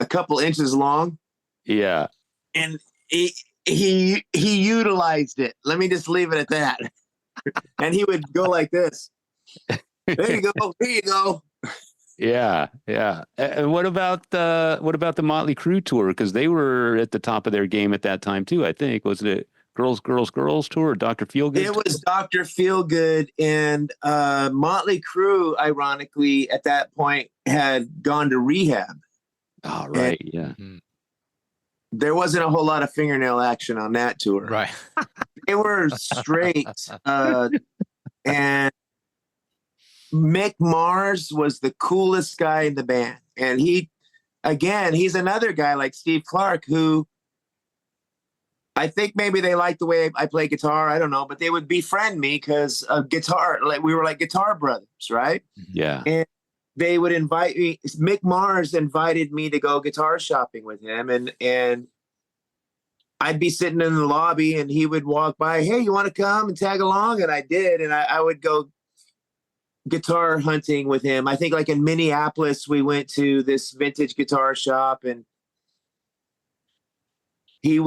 a couple inches long. Yeah. And he utilized it. Let me just leave it at that. And he would go like this. There you go. Here you go. Yeah, yeah. And what about the Motley Crue tour? Because they were at the top of their game at that time too. I think was it Girls tour or Dr. Feelgood? It was Dr. Feelgood, and Motley Crue, ironically, at that point had gone to rehab. Oh, right. And yeah. there wasn't a whole lot of fingernail action on that tour. Right. They were straight. And Mick Mars was the coolest guy in the band. And he's another guy like Steve Clark who I think maybe they liked the way I play guitar. I don't know, but they would befriend me because of guitar. Like we were like guitar brothers, right? Yeah. And they would invite me. Mick Mars invited me to go guitar shopping with him. And I'd be sitting in the lobby and he would walk by. Hey, you want to come and tag along? And I did. And I would go guitar hunting with him. I think like in Minneapolis, we went to this vintage guitar shop and he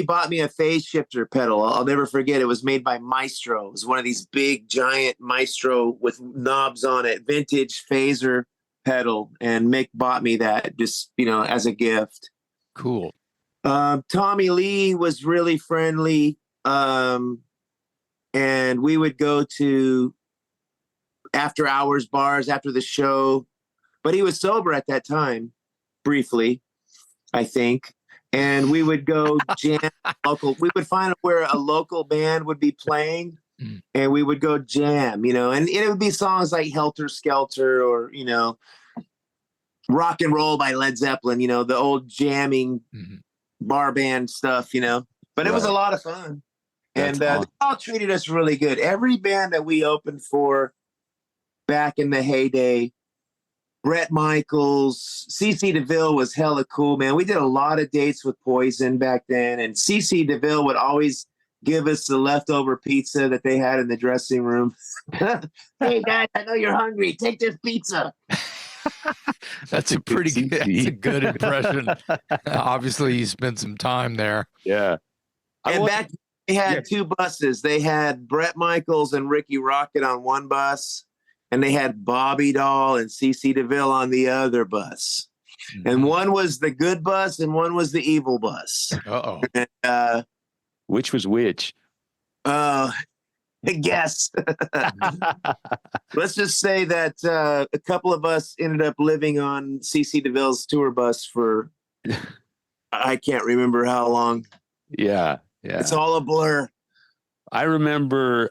bought me a phase shifter pedal. I'll never forget. It was made by Maestro. It was one of these big giant Maestro with knobs on it, vintage phaser pedal. And Mick bought me that just, as a gift. Cool. Tommy Lee was really friendly. And we would go to after hours bars after the show, but he was sober at that time, briefly, I think. And we would go jam local. We would find where a local band would be playing, and we would go jam, and it would be songs like Helter Skelter or, Rock and Roll by Led Zeppelin, the old jamming bar band stuff, but it was a lot of fun. That's and they all treated us really good. Every band that we opened for back in the heyday, Bret Michaels, CC DeVille was hella cool, man. We did a lot of dates with Poison back then, and CC DeVille would always give us the leftover pizza that they had in the dressing room. Hey guys, I know you're hungry. Take this pizza. That's a good impression. Obviously, you spent some time there. Yeah. And back they had two buses. They had Bret Michaels and Ricky Rocket on one bus, and they had Bobby Doll and CC DeVille on the other bus. And one was the good bus and one was the evil bus. Uh-oh. And, which was which? I guess. Let's just say that a couple of us ended up living on CC DeVille's tour bus for I can't remember how long. Yeah. It's all a blur. I remember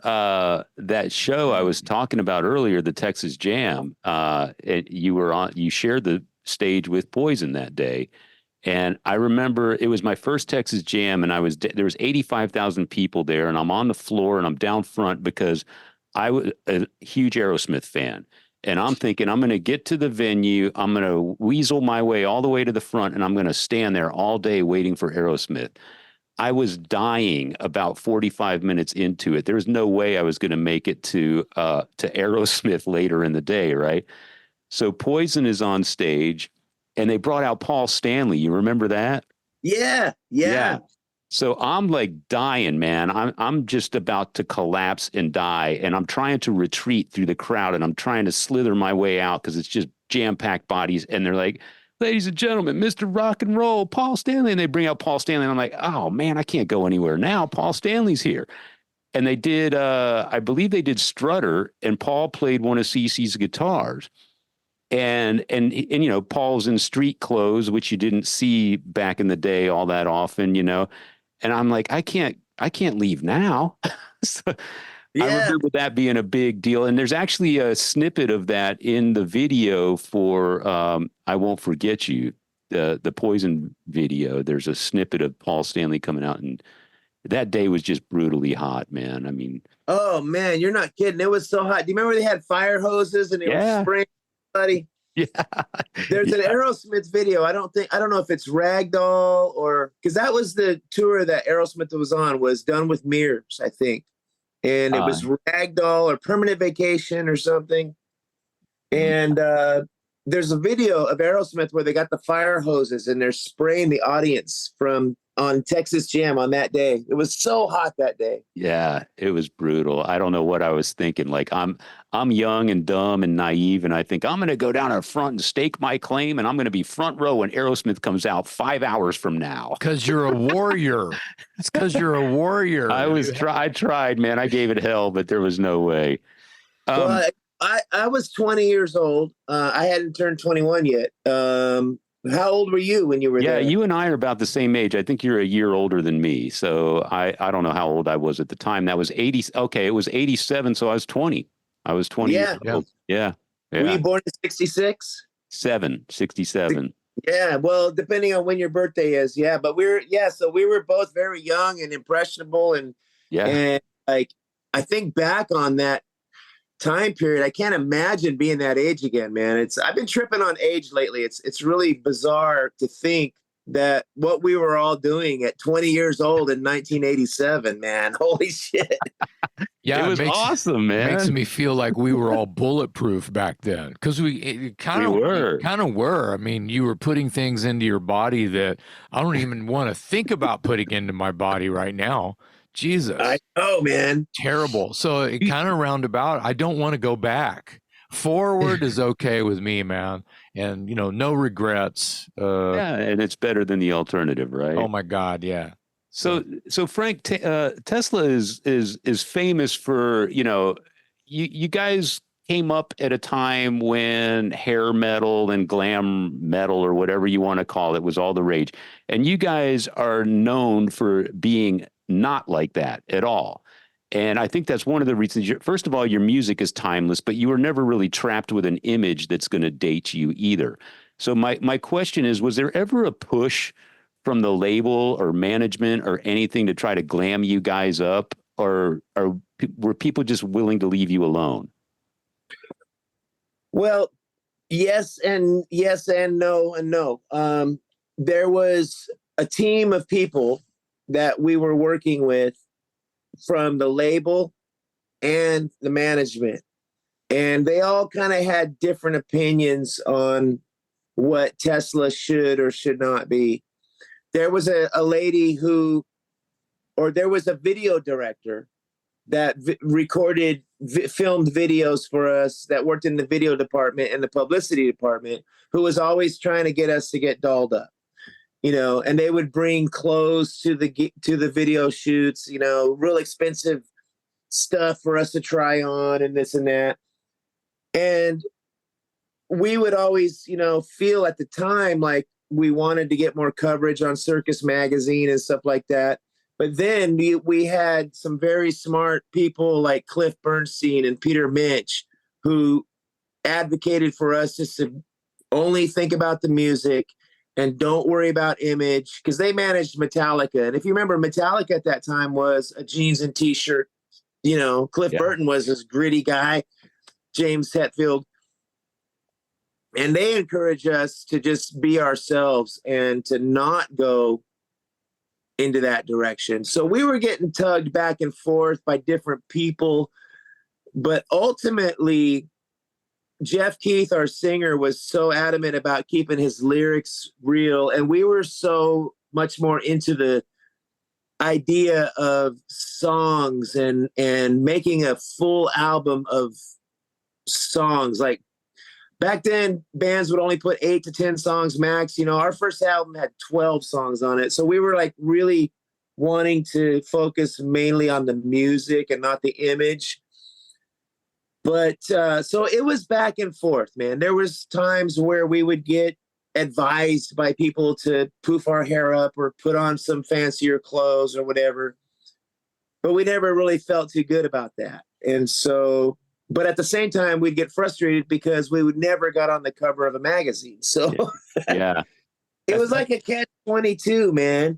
that show I was talking about earlier, the Texxas Jam. You shared the stage with Poison that day. And I remember it was my first Texxas Jam, and there was 85,000 people there, and I'm on the floor and I'm down front because I was a huge Aerosmith fan. And I'm thinking I'm going to get to the venue, I'm going to weasel my way all the way to the front, and I'm going to stand there all day waiting for Aerosmith. I was dying about 45 minutes into it. There was no way I was going to make it to Aerosmith later in the day, right? So Poison is on stage, and they brought out Paul Stanley. You remember that? Yeah. So I'm like dying, man. I'm just about to collapse and die, and I'm trying to retreat through the crowd, and I'm trying to slither my way out because it's just jam-packed bodies, and they're like, ladies and gentlemen, Mr. Rock and Roll, Paul Stanley. And they bring out Paul Stanley. And I'm like, oh, man, I can't go anywhere now. Paul Stanley's here. And they did, I believe they did Strutter, and Paul played one of CC's guitars. And Paul's in street clothes, which you didn't see back in the day all that often, And I'm like, I can't leave now. So, I remember that being a big deal. And there's actually a snippet of that in the video for I Won't Forget You, the Poison video. There's a snippet of Paul Stanley coming out, and that day was just brutally hot, man. I mean, oh man, you're not kidding. It was so hot. Do you remember they had fire hoses and it was spraying everybody? Yeah. There's an Aerosmith video. I don't know if it's Ragdoll or because that was the tour that Aerosmith was on, was Done with Mirrors, I think. And it was Ragdoll or Permanent Vacation or something. And there's a video of Aerosmith where they got the fire hoses and they're spraying the audience on Texxas Jam on that day. It was so hot that day. Yeah, it was brutal. I don't know what I was thinking. Like I'm young and dumb and naive, and I think I'm going to go down in front and stake my claim, and I'm going to be front row when Aerosmith comes out 5 hours from now. Because you're a warrior. It's because you're a warrior. I tried, man. I gave it hell, but there was no way. Well, I was 20 years old. I hadn't turned 21 yet. How old were you when you were there? Yeah, you and I are about the same age. I think you're a year older than me. So I don't know how old I was at the time. That was 80. Okay, it was 87. So I was 20. I was 20 years old. Yeah. Were you born in 66? 67. Yeah. Well, depending on when your birthday is. Yeah. But so we were both very young and impressionable. And like, I think back on that time period, I can't imagine being that age again, man. I've been tripping on age lately. It's really bizarre to think that what we were all doing at 20 years old in 1987, man. Holy shit. Yeah, it was awesome, man. It makes me feel like we were all bulletproof back then, because we kind of were. I mean, you were putting things into your body that I don't even want to think about putting into my body right now. Jesus. I know, man. Terrible. So it kind of roundabout. I don't want to go back. Forward is okay with me, man. And, no regrets. Yeah, and it's better than the alternative, right? Oh, my God, yeah. So Frank, Tesla is famous for, you guys came up at a time when hair metal and glam metal, or whatever you want to call it, was all the rage. And you guys are known for being not like that at all. And I think that's one of the reasons. First of all, your music is timeless, but you were never really trapped with an image that's going to date you either. So my question is, was there ever a push from the label or management or anything to try to glam you guys up, or were people just willing to leave you alone? Well, yes and no. There was a team of people that we were working with from the label and the management. And they all kind of had different opinions on what Tesla should or should not be. There was a lady there was a video director that filmed videos for us, that worked in the video department and the publicity department, who was always trying to get us to get dolled up. And they would bring clothes to the video shoots, real expensive stuff for us to try on and this and that. And we would always, feel at the time like we wanted to get more coverage on Circus Magazine and stuff like that. But then we had some very smart people like Cliff Bernstein and Peter Minch, who advocated for us just to only think about the music and don't worry about image, because they managed Metallica. And if you remember, Metallica at that time was a jeans and t-shirt. Cliff Burton was this gritty guy, James Hetfield. And they encouraged us to just be ourselves and to not go into that direction. So we were getting tugged back and forth by different people. But ultimately, Jeff Keith, our singer, was so adamant about keeping his lyrics real. And we were so much more into the idea of songs and making a full album of songs. Like back then, bands would only put 8 to 10 songs max. Our first album had 12 songs on it. So we were like really wanting to focus mainly on the music and not the image. But so it was back and forth, man. There was times where we would get advised by people to poof our hair up or put on some fancier clothes or whatever. But we never really felt too good about that. And so, but at the same time, we'd get frustrated because we would never got on the cover of a magazine. So yeah, it was like a catch-22, man.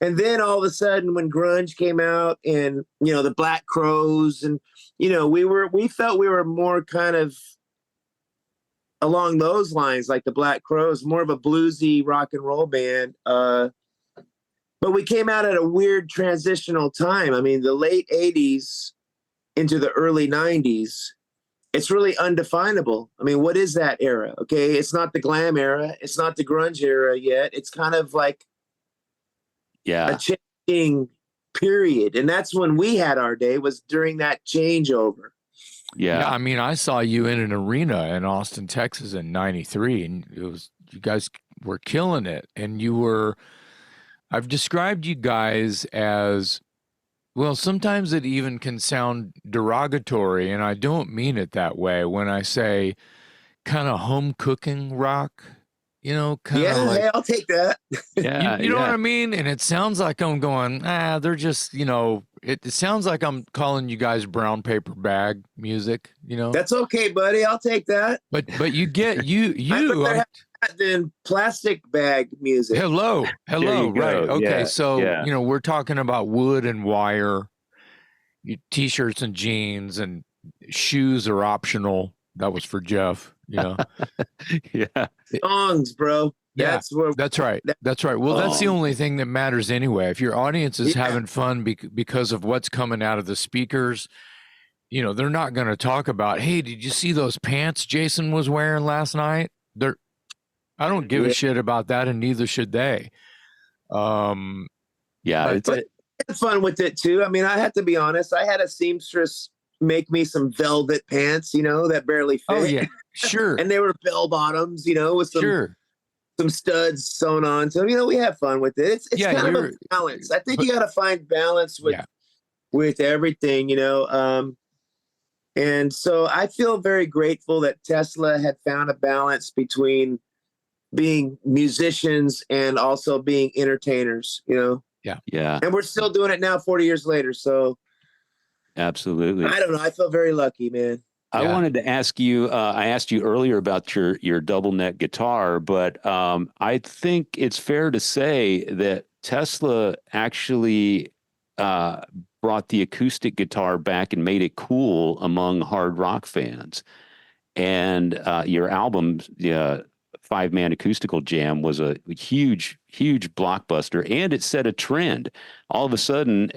And then all of a sudden, when grunge came out and, the Black Crowes and, we felt we were more kind of along those lines, like the Black Crowes, more of a bluesy rock and roll band. But we came out at a weird transitional time. I mean, the late 80s into the early 90s. it's really undefinable. I mean, what is that era? Okay, it's not the glam era, it's not the grunge era yet. It's kind of like a changing period, and that's when we had our day, was during that changeover. Yeah, I mean, I saw you in an arena in Austin, Texas in '93, and you guys were killing it. And I've described you guys as, well, sometimes it even can sound derogatory, and I don't mean it that way when I say kind of home cooking rock, kind of like, Hey, I'll take that. you know what I mean? And it sounds like I'm going, they're just, it sounds like I'm calling you guys brown paper bag music, That's okay, buddy. I'll take that. But you get than plastic bag music. Hello, right? Okay, so we're talking about wood and wire, t-shirts and jeans, and shoes are optional. That was for Jeff, Yeah. Songs, bro. Yeah, that's right. That's right. Well, that's the only thing that matters anyway. If your audience is having fun because of what's coming out of the speakers, they're not going to talk about, hey, did you see those pants Jason was wearing last night? I don't give a shit about that, and neither should they. But I had fun with it too. I mean, I have to be honest. I had a seamstress make me some velvet pants, that barely fit. Oh yeah, sure. And they were bell bottoms, with some studs sewn on. So we have fun with it. It's kind of a balance. I think you got to find balance with everything, and so I feel very grateful that Tesla had found a balance between being musicians and also being entertainers, Yeah. And we're still doing it now 40 years later. So absolutely. I don't know. I feel very lucky, man. I wanted to ask you, I asked you earlier about your double neck guitar, but I think it's fair to say that Tesla actually brought the acoustic guitar back and made it cool among hard rock fans. And your album, 5-Man Acoustical Jam, was a huge blockbuster, and it set a trend. All of a sudden,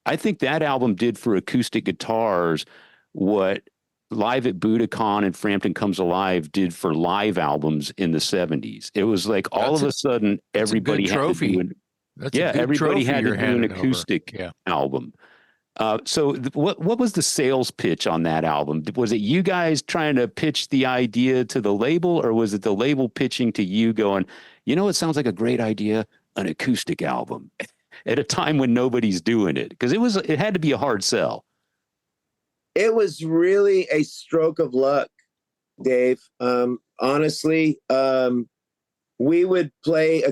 I think that album did for acoustic guitars what Live at Budokan and Frampton Comes Alive did for live albums in the 70s. It was like all of a sudden everybody had to do an acoustic album. So what was the sales pitch on that album? Was it you guys trying to pitch the idea to the label, or was it the label pitching to you going, it sounds like a great idea, an acoustic album at a time when nobody's doing it? Because it had to be a hard sell. It was really a stroke of luck, Dave. Honestly, we would play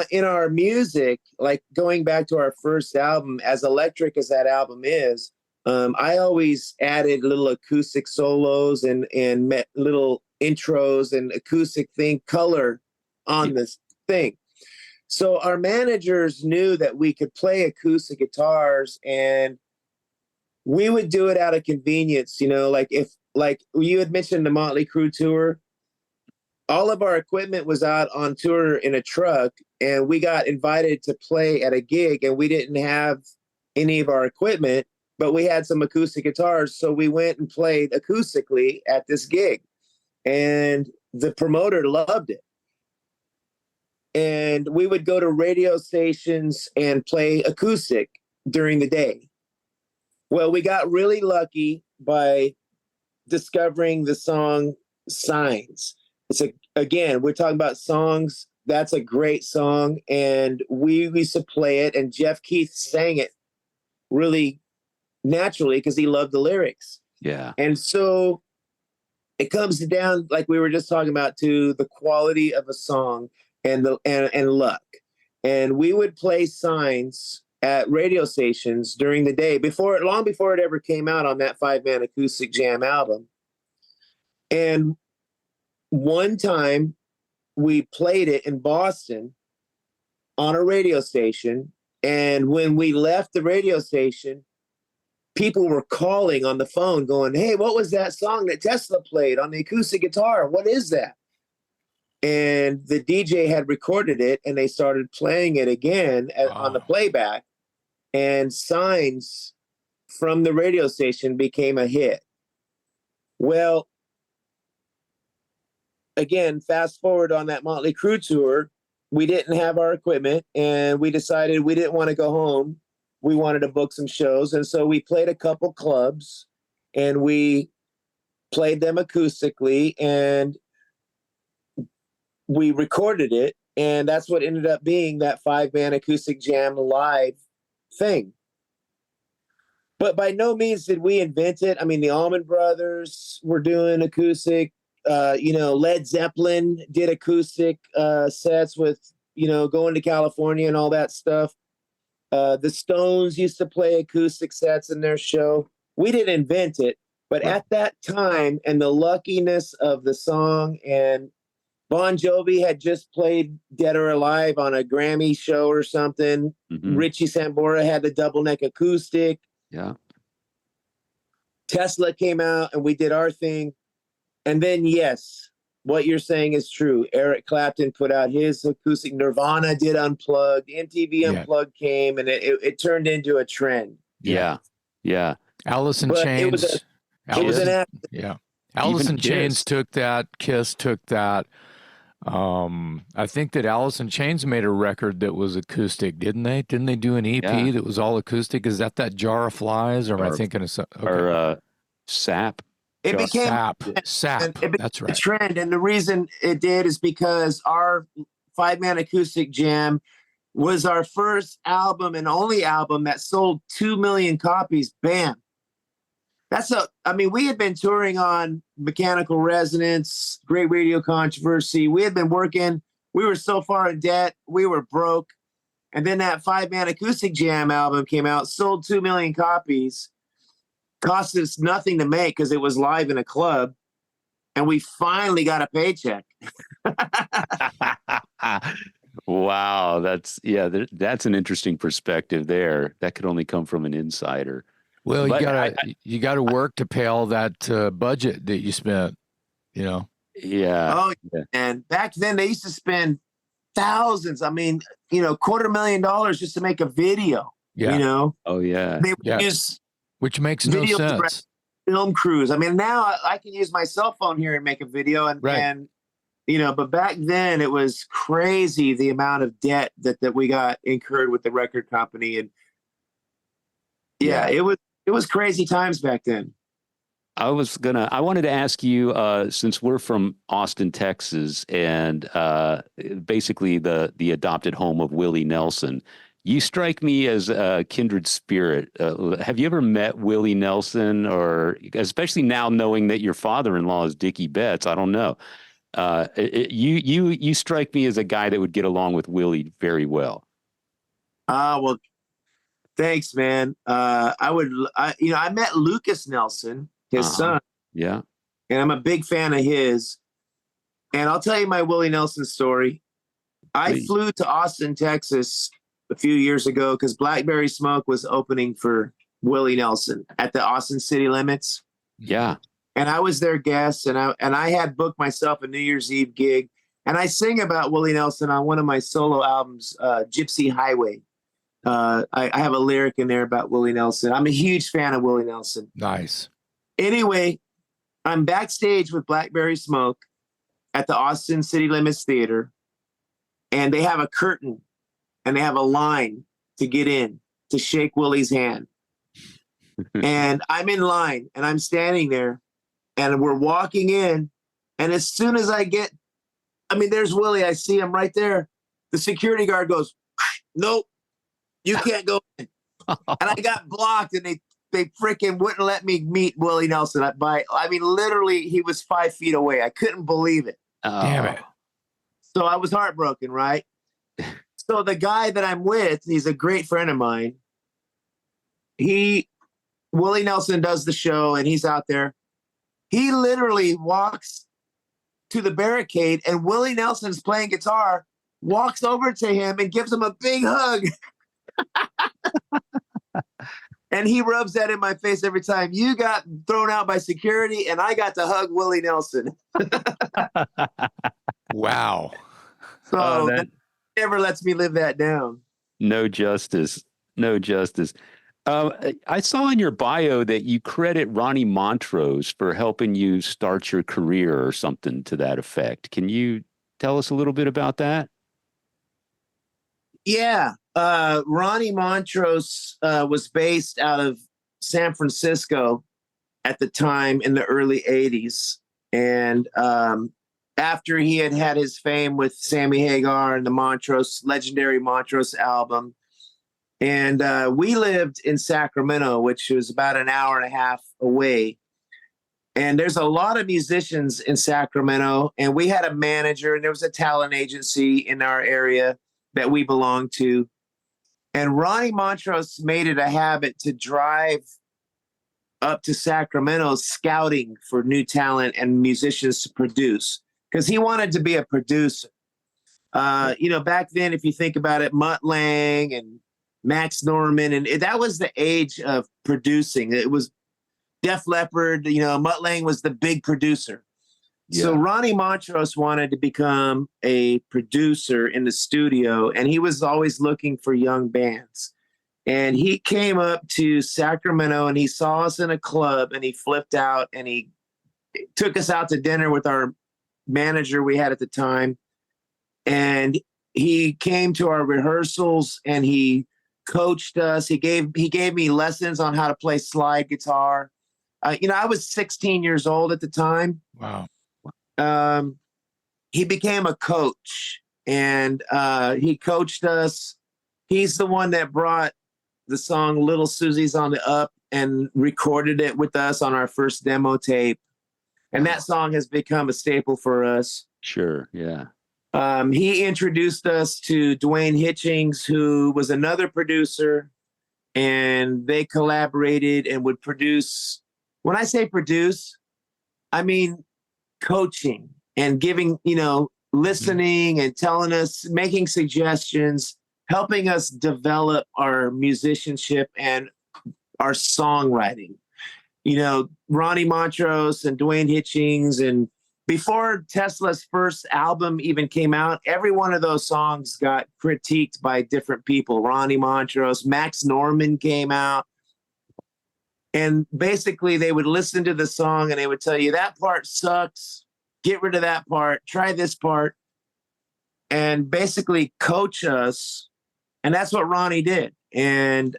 in our music, like going back to our first album, as electric as that album is, I always added little acoustic solos and little intros and acoustic color on this thing. So our managers knew that we could play acoustic guitars, and we would do it out of convenience. Like you had mentioned the Motley Crue tour. All of our equipment was out on tour in a truck, and we got invited to play at a gig, and we didn't have any of our equipment, but we had some acoustic guitars. So we went and played acoustically at this gig, and the promoter loved it. And we would go to radio stations and play acoustic during the day. Well, we got really lucky by discovering the song Signs. Again, we're talking about songs. That's a great song. And we used to play it, and Jeff Keith sang it really naturally because he loved the lyrics. Yeah. And so it comes down, like we were just talking about, to the quality of a song and luck. And we would play Signs at radio stations during the day, long before it ever came out on that 5-Man Acoustic Jam album. And one time we played it in Boston on a radio station. And when we left the radio station, people were calling on the phone going, "Hey, what was that song that Tesla played on the acoustic guitar? What is that?" And the DJ had recorded it, and they started playing it again on the playback. And Signs from the radio station became a hit. Well, again, fast forward on that Motley Crue tour, we didn't have our equipment, and we decided we didn't want to go home. We wanted to book some shows, and so we played a couple clubs, and we played them acoustically, and we recorded it, and that's what ended up being that 5-man acoustic jam live thing. But by no means did we invent it. I mean, the Allman Brothers were doing acoustic. Led Zeppelin did acoustic sets with, going to California and all that stuff. The Stones used to play acoustic sets in their show. We didn't invent it, but at that time, and the luckiness of the song, and Bon Jovi had just played Dead or Alive on a Grammy show or something. Mm-hmm. Richie Sambora had the double neck acoustic. Yeah. Tesla came out and we did our thing. And then, yes, what you're saying is true. Eric Clapton put out his acoustic. Nirvana did Unplugged. MTV Unplugged came, and it turned into a trend. Yeah. Alice in But Chains. it was an accident. Yeah. Alice in Chains took that. Kiss took that. I think that Alice in Chains made a record that was acoustic, didn't they? Didn't they do an EP that was all acoustic? Is that Jar of Flies, or am I thinking of something? Okay. Or Sap? It became Sap. That's right. A trend, and the reason it did is because our 5-man acoustic jam was our first album and only album that sold 2 million copies. Bam. We had been touring on Mechanical Resonance, Great Radio Controversy. We had been working. We were so far in debt. We were broke. And then that 5-man acoustic jam album came out, sold 2 million copies, cost us nothing to make because it was live in a club. And we finally got a paycheck. Wow. That's an interesting perspective there. That could only come from an insider. Well, you gotta work to pay all that budget that you spent, Yeah. Oh, yeah. And back then they used to spend thousands. $250,000 just to make a video. Yeah. Oh yeah. They would use, which makes no sense. Film crews. Now I can use my cell phone here and make a video, and but back then it was crazy the amount of debt that we got incurred with the record company, and it was crazy times back then. I wanted to ask you, since we're from Austin, Texas, and basically the adopted home of Willie Nelson, you strike me as a kindred spirit. Have you ever met Willie Nelson, or especially now knowing that your father-in-law is Dicky Betts? I don't know. You strike me as a guy that would get along with Willie very well. Well, thanks, man. I met Lucas Nelson, his son. Yeah. And I'm a big fan of his. And I'll tell you my Willie Nelson story. I flew to Austin, Texas a few years ago because Blackberry Smoke was opening for Willie Nelson at the Austin city limits. Yeah. And I was their guest, and I had booked myself a New Year's Eve gig. And I sing about Willie Nelson on one of my solo albums, Gypsy Highway. I have a lyric in there about Willie Nelson. I'm a huge fan of Willie Nelson. Nice. Anyway, I'm backstage with Blackberry Smoke at the Austin City Limits Theater, and they have a curtain, and they have a line to get in to shake Willie's hand. And I'm in line, and I'm standing there, and we're walking in, and as soon as there's Willie. I see him right there. The security guard goes, "Nope, you can't go in." And I got blocked, and they freaking wouldn't let me meet Willie Nelson. Literally, he was 5 feet away. I couldn't believe it. Oh. Damn it. So I was heartbroken, right? So the guy that I'm with, he's a great friend of mine. Willie Nelson does the show, and he's out there. He literally walks to the barricade, and Willie Nelson's playing guitar, walks over to him and gives him a big hug. And he rubs that in my face every time. You got thrown out by security, and I got to hug Willie Nelson. Wow. So that never lets me live that down. No justice. No justice. I saw in your bio that you credit Ronnie Montrose for helping you start your career or something to that effect. Can you tell us a little bit about that? Yeah. Ronnie Montrose was based out of San Francisco at the time in the early 80s. And after he had had his fame with Sammy Hagar and the Montrose, legendary Montrose album, and we lived in Sacramento, which was about an hour and a half away. And there's a lot of musicians in Sacramento, and we had a manager, and there was a talent agency in our area that we belonged to. And Ronnie Montrose made it a habit to drive up to Sacramento scouting for new talent and musicians to produce because he wanted to be a producer. Back then, if you think about it, Mutt Lange and Max Norman, and that was the age of producing. It was Def Leppard, Mutt Lange was the big producer. Yeah. So Ronnie Montrose wanted to become a producer in the studio, and he was always looking for young bands. And he came up to Sacramento, and he saw us in a club, and he flipped out, and he took us out to dinner with our manager we had at the time. And he came to our rehearsals, and he coached us. He gave me lessons on how to play slide guitar. I was 16 years old at the time. Wow. He became a coach, and he coached us. He's the one that brought the song Little Suzi's on the Up and recorded it with us on our first demo tape. And that song has become a staple for us. Sure. Yeah. He introduced us to Dwayne Hitchings, who was another producer, and they collaborated and would produce. When I say produce, I mean coaching and giving, listening and telling us, making suggestions, helping us develop our musicianship and our songwriting. Ronnie Montrose and Dwayne Hitchings, and before Tesla's first album even came out, every one of those songs got critiqued by different people. Ronnie Montrose, Max Norman came out. And basically they would listen to the song and they would tell you that part sucks. Get rid of that part. Try this part. And basically coach us. And that's what Ronnie did. And,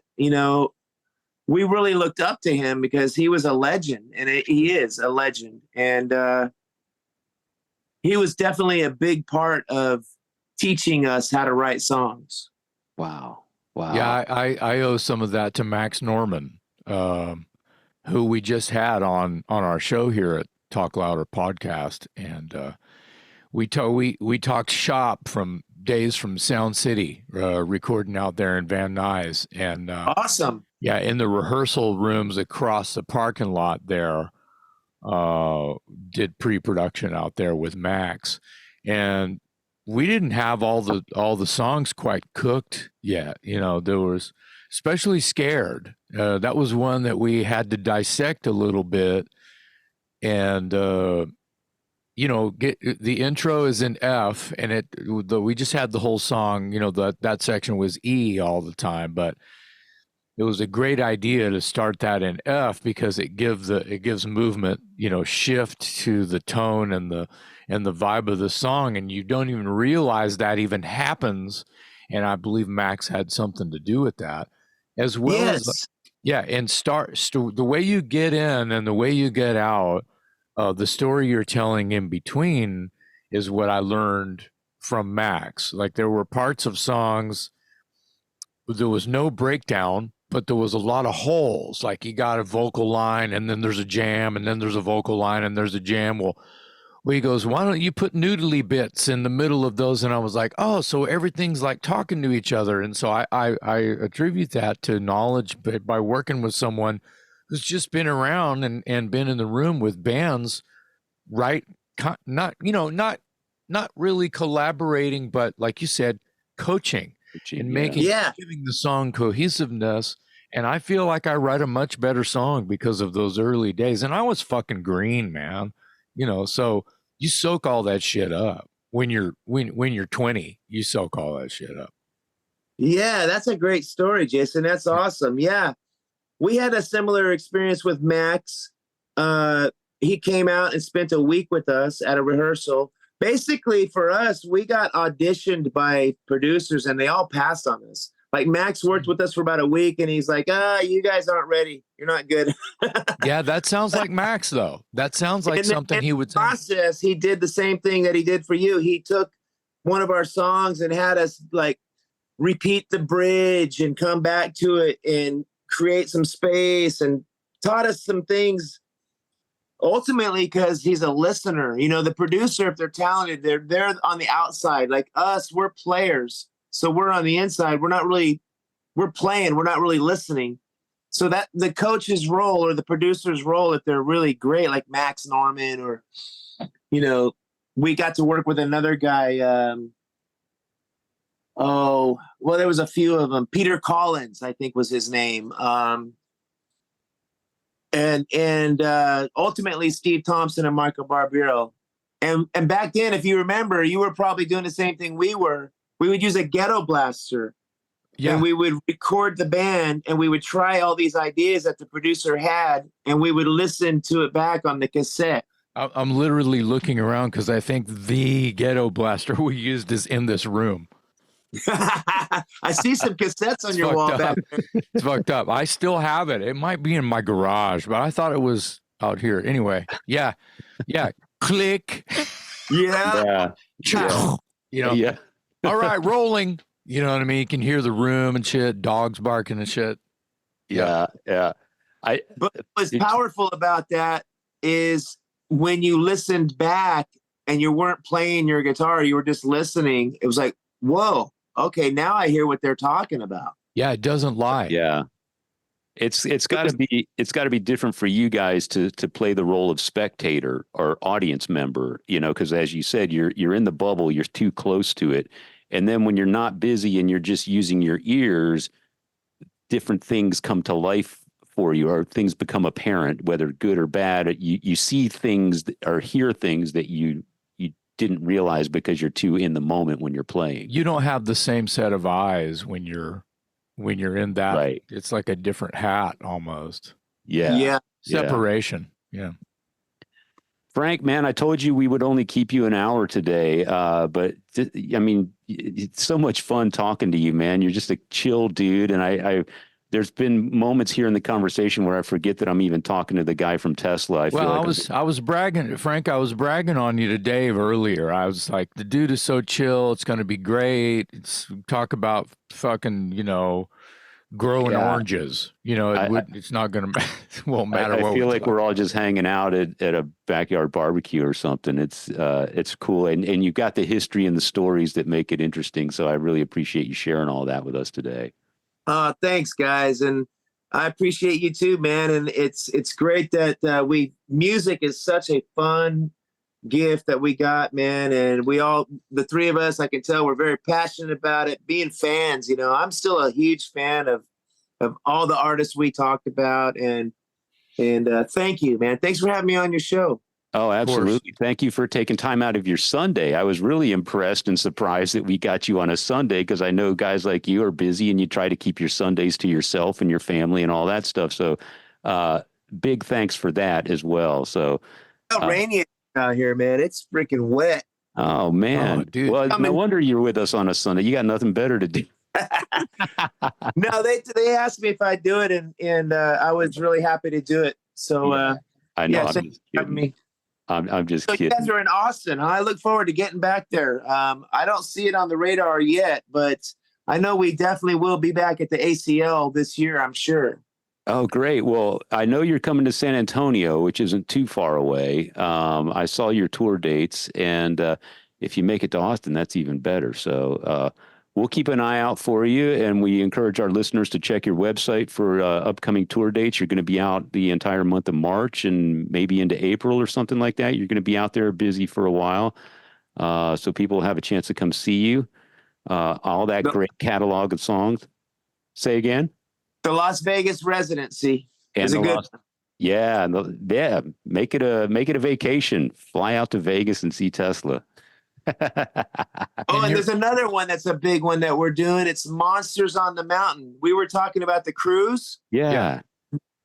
we really looked up to him because he was a legend, and he is a legend. And he was definitely a big part of teaching us how to write songs. Wow. Wow. Yeah, I owe some of that to Max Norman, who we just had on our show here at Talk Louder Podcast. And we talked shop from days from Sound City, recording out there in Van Nuys. And awesome. Yeah, in the rehearsal rooms across the parking lot there, did pre-production out there with Max, and we didn't have all the songs quite cooked yet. There was especially Scared. That was one that we had to dissect a little bit, and get the intro is in F, and we just had the whole song. That section was E all the time, but it was a great idea to start that in F because it gives movement, shift to the tone and the vibe of the song, and you don't even realize that even happens. And I believe Max had something to do with that, as well as and the way you get in and the way you get out, the story you're telling in between is what I learned from Max. Like there were parts of songs, there was no breakdown, but there was a lot of holes. Like you got a vocal line and then there's a jam and then there's a vocal line and there's a jam. Well, he goes, why don't you put noodly bits in the middle of those? And I was like, oh, so everything's like talking to each other. And so I attribute that to knowledge by working with someone who's just been around and been in the room with bands, right? Not really collaborating, but like you said, coaching. And giving the song cohesiveness. And I feel like I write a much better song because of those early days. And I was fucking green, man. So you soak all that shit up when you're 20. You soak all that shit up. Yeah, that's a great story, Jason. That's awesome. Yeah, we had a similar experience with Max. He came out and spent a week with us at a rehearsal. Basically, for us, we got auditioned by producers and they all passed on us. Like Max worked with us for about a week and he's like, you guys aren't ready. You're not good. Yeah, that sounds like Max, though. That sounds like something he would say. Process, he did the same thing that he did for you. He took one of our songs and had us like repeat the bridge and come back to it and create some space and taught us some things. Ultimately, because he's a listener, you know, the producer, if they're talented, they're on the outside. Like us, we're players, so we're on the inside. We're playing. We're not really listening. So that the coach's role or the producer's role, if they're really great, like Max Norman, or you know, we got to work with another guy. There was a few of them. Peter Collins, I think, was his name. And ultimately Steve Thompson and Michael Barbero. And back then, if you remember, you were probably doing the same thing we were. We would use a ghetto blaster. Yeah. And we would record the band and we would try all these ideas that the producer had and we would listen to it back on the cassette. I'm literally looking around because I think the ghetto blaster we used is in this room. I see some cassettes on your wall back there. It's fucked up. I still have it. It might be in my garage, but I thought it was out here. Anyway, yeah. Click. Yeah. You know. Yeah. All right, rolling. You know what I mean? You can hear the room and shit, dogs barking and shit. Yeah. But what's powerful about that is when you listened back and you weren't playing your guitar, you were just listening. It was like, whoa, okay, now I hear what they're talking about. Yeah, it doesn't lie. Yeah. It's got to be different for you guys to play the role of spectator or audience member, you know, because as you said, you're in the bubble, you're too close to it. And then when you're not busy and you're just using your ears, different things come to life for you, or things become apparent, whether good or bad. You see things or hear things that you didn't realize because you're too in the moment when you're playing. You don't have the same set of eyes when you're in that. Right. It's like a different hat almost. Yeah. Separation. Yeah. Frank, man, I told you we would only keep you an hour today, but I mean, it's so much fun talking to you, man. You're just a chill dude, and I there's been moments here in the conversation where I forget that I'm even talking to the guy from Tesla. I was bragging, Frank. I was bragging on you to Dave earlier. I was like, the dude is so chill. It's going to be great. Talk about fucking, growing oranges. It's not going to, won't matter. I feel like we're all just hanging out at a backyard barbecue or something. It's cool. And you got the history and the stories that make it interesting. So I really appreciate you sharing all that with us today. Thanks, guys. And I appreciate you too, man. And it's great that music is such a fun gift that we got, man. And the three of us, I can tell we're very passionate about it. Being fans, I'm still a huge fan of all the artists we talked about. And thank you, man. Thanks for having me on your show. Oh, absolutely. Thank you for taking time out of your Sunday. I was really impressed and surprised that we got you on a Sunday, because I know guys like you are busy and you try to keep your Sundays to yourself and your family and all that stuff. So big thanks for that as well. So rainy out here, man. It's freaking wet. Oh, man. Oh, dude. Well, no wonder you're with us on a Sunday. You got nothing better to do. No, they asked me if I'd do it, and I was really happy to do it. So I know. I'm just kidding. I'm just kidding. You guys are in Austin. I look forward to getting back there. I don't see it on the radar yet, but I know we definitely will be back at the ACL this year, I'm sure. Oh, great. Well, I know you're coming to San Antonio, which isn't too far away. I saw your tour dates, and if you make it to Austin, that's even better. So we'll keep an eye out for you, and we encourage our listeners to check your website for upcoming tour dates. You're going to be out the entire month of March and maybe into April or something like that. You're going to be out there busy for a while, so people will have a chance to come see you. All that great catalog of songs. Say again? The Las Vegas residency is a good. Yeah, make it a vacation. Fly out to Vegas and see Tesla. And there's another one that's a big one that we're doing. It's Monsters on the Mountain. We were talking about the cruise. Yeah.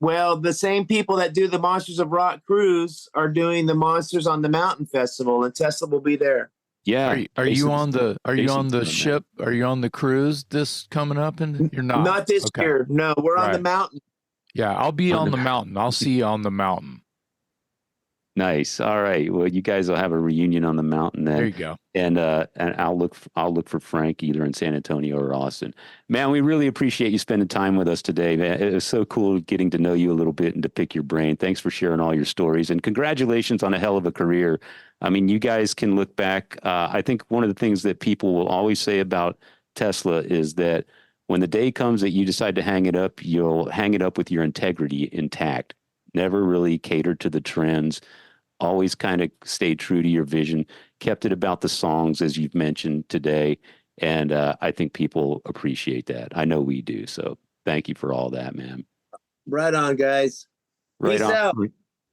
Well, the same people that do the Monsters of Rock cruise are doing the Monsters on the Mountain Festival, and Tesla will be there. Yeah. Are you on the doing ship? Are you on the cruise this coming up? And you're not. Not this Okay. year. No, we're on the Right. mountain. Yeah, I'll be on the mountain. I'll see you on the mountain. Nice. All right. Well, you guys will have a reunion on the mountain then. There you go. And I'll look for Frank either in San Antonio or Austin. Man, we really appreciate you spending time with us today, man. It was so cool getting to know you a little bit and to pick your brain. Thanks for sharing all your stories, and congratulations on a hell of a career. I mean, you guys can look back. I think one of the things that people will always say about Tesla is that when the day comes that you decide to hang it up, you'll hang it up with your integrity intact. Never really catered to the trends. Always kind of stayed true to your vision, kept it about the songs as you've mentioned today. And I think people appreciate that. I know we do. So thank you for all that, man. Right on, guys. Right Peace on. out.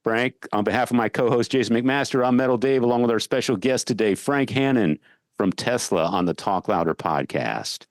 Frank, on behalf of my co-host, Jason McMaster, I'm Metal Dave, along with our special guest today, Frank Hannon from Tesla on the Talk Louder podcast.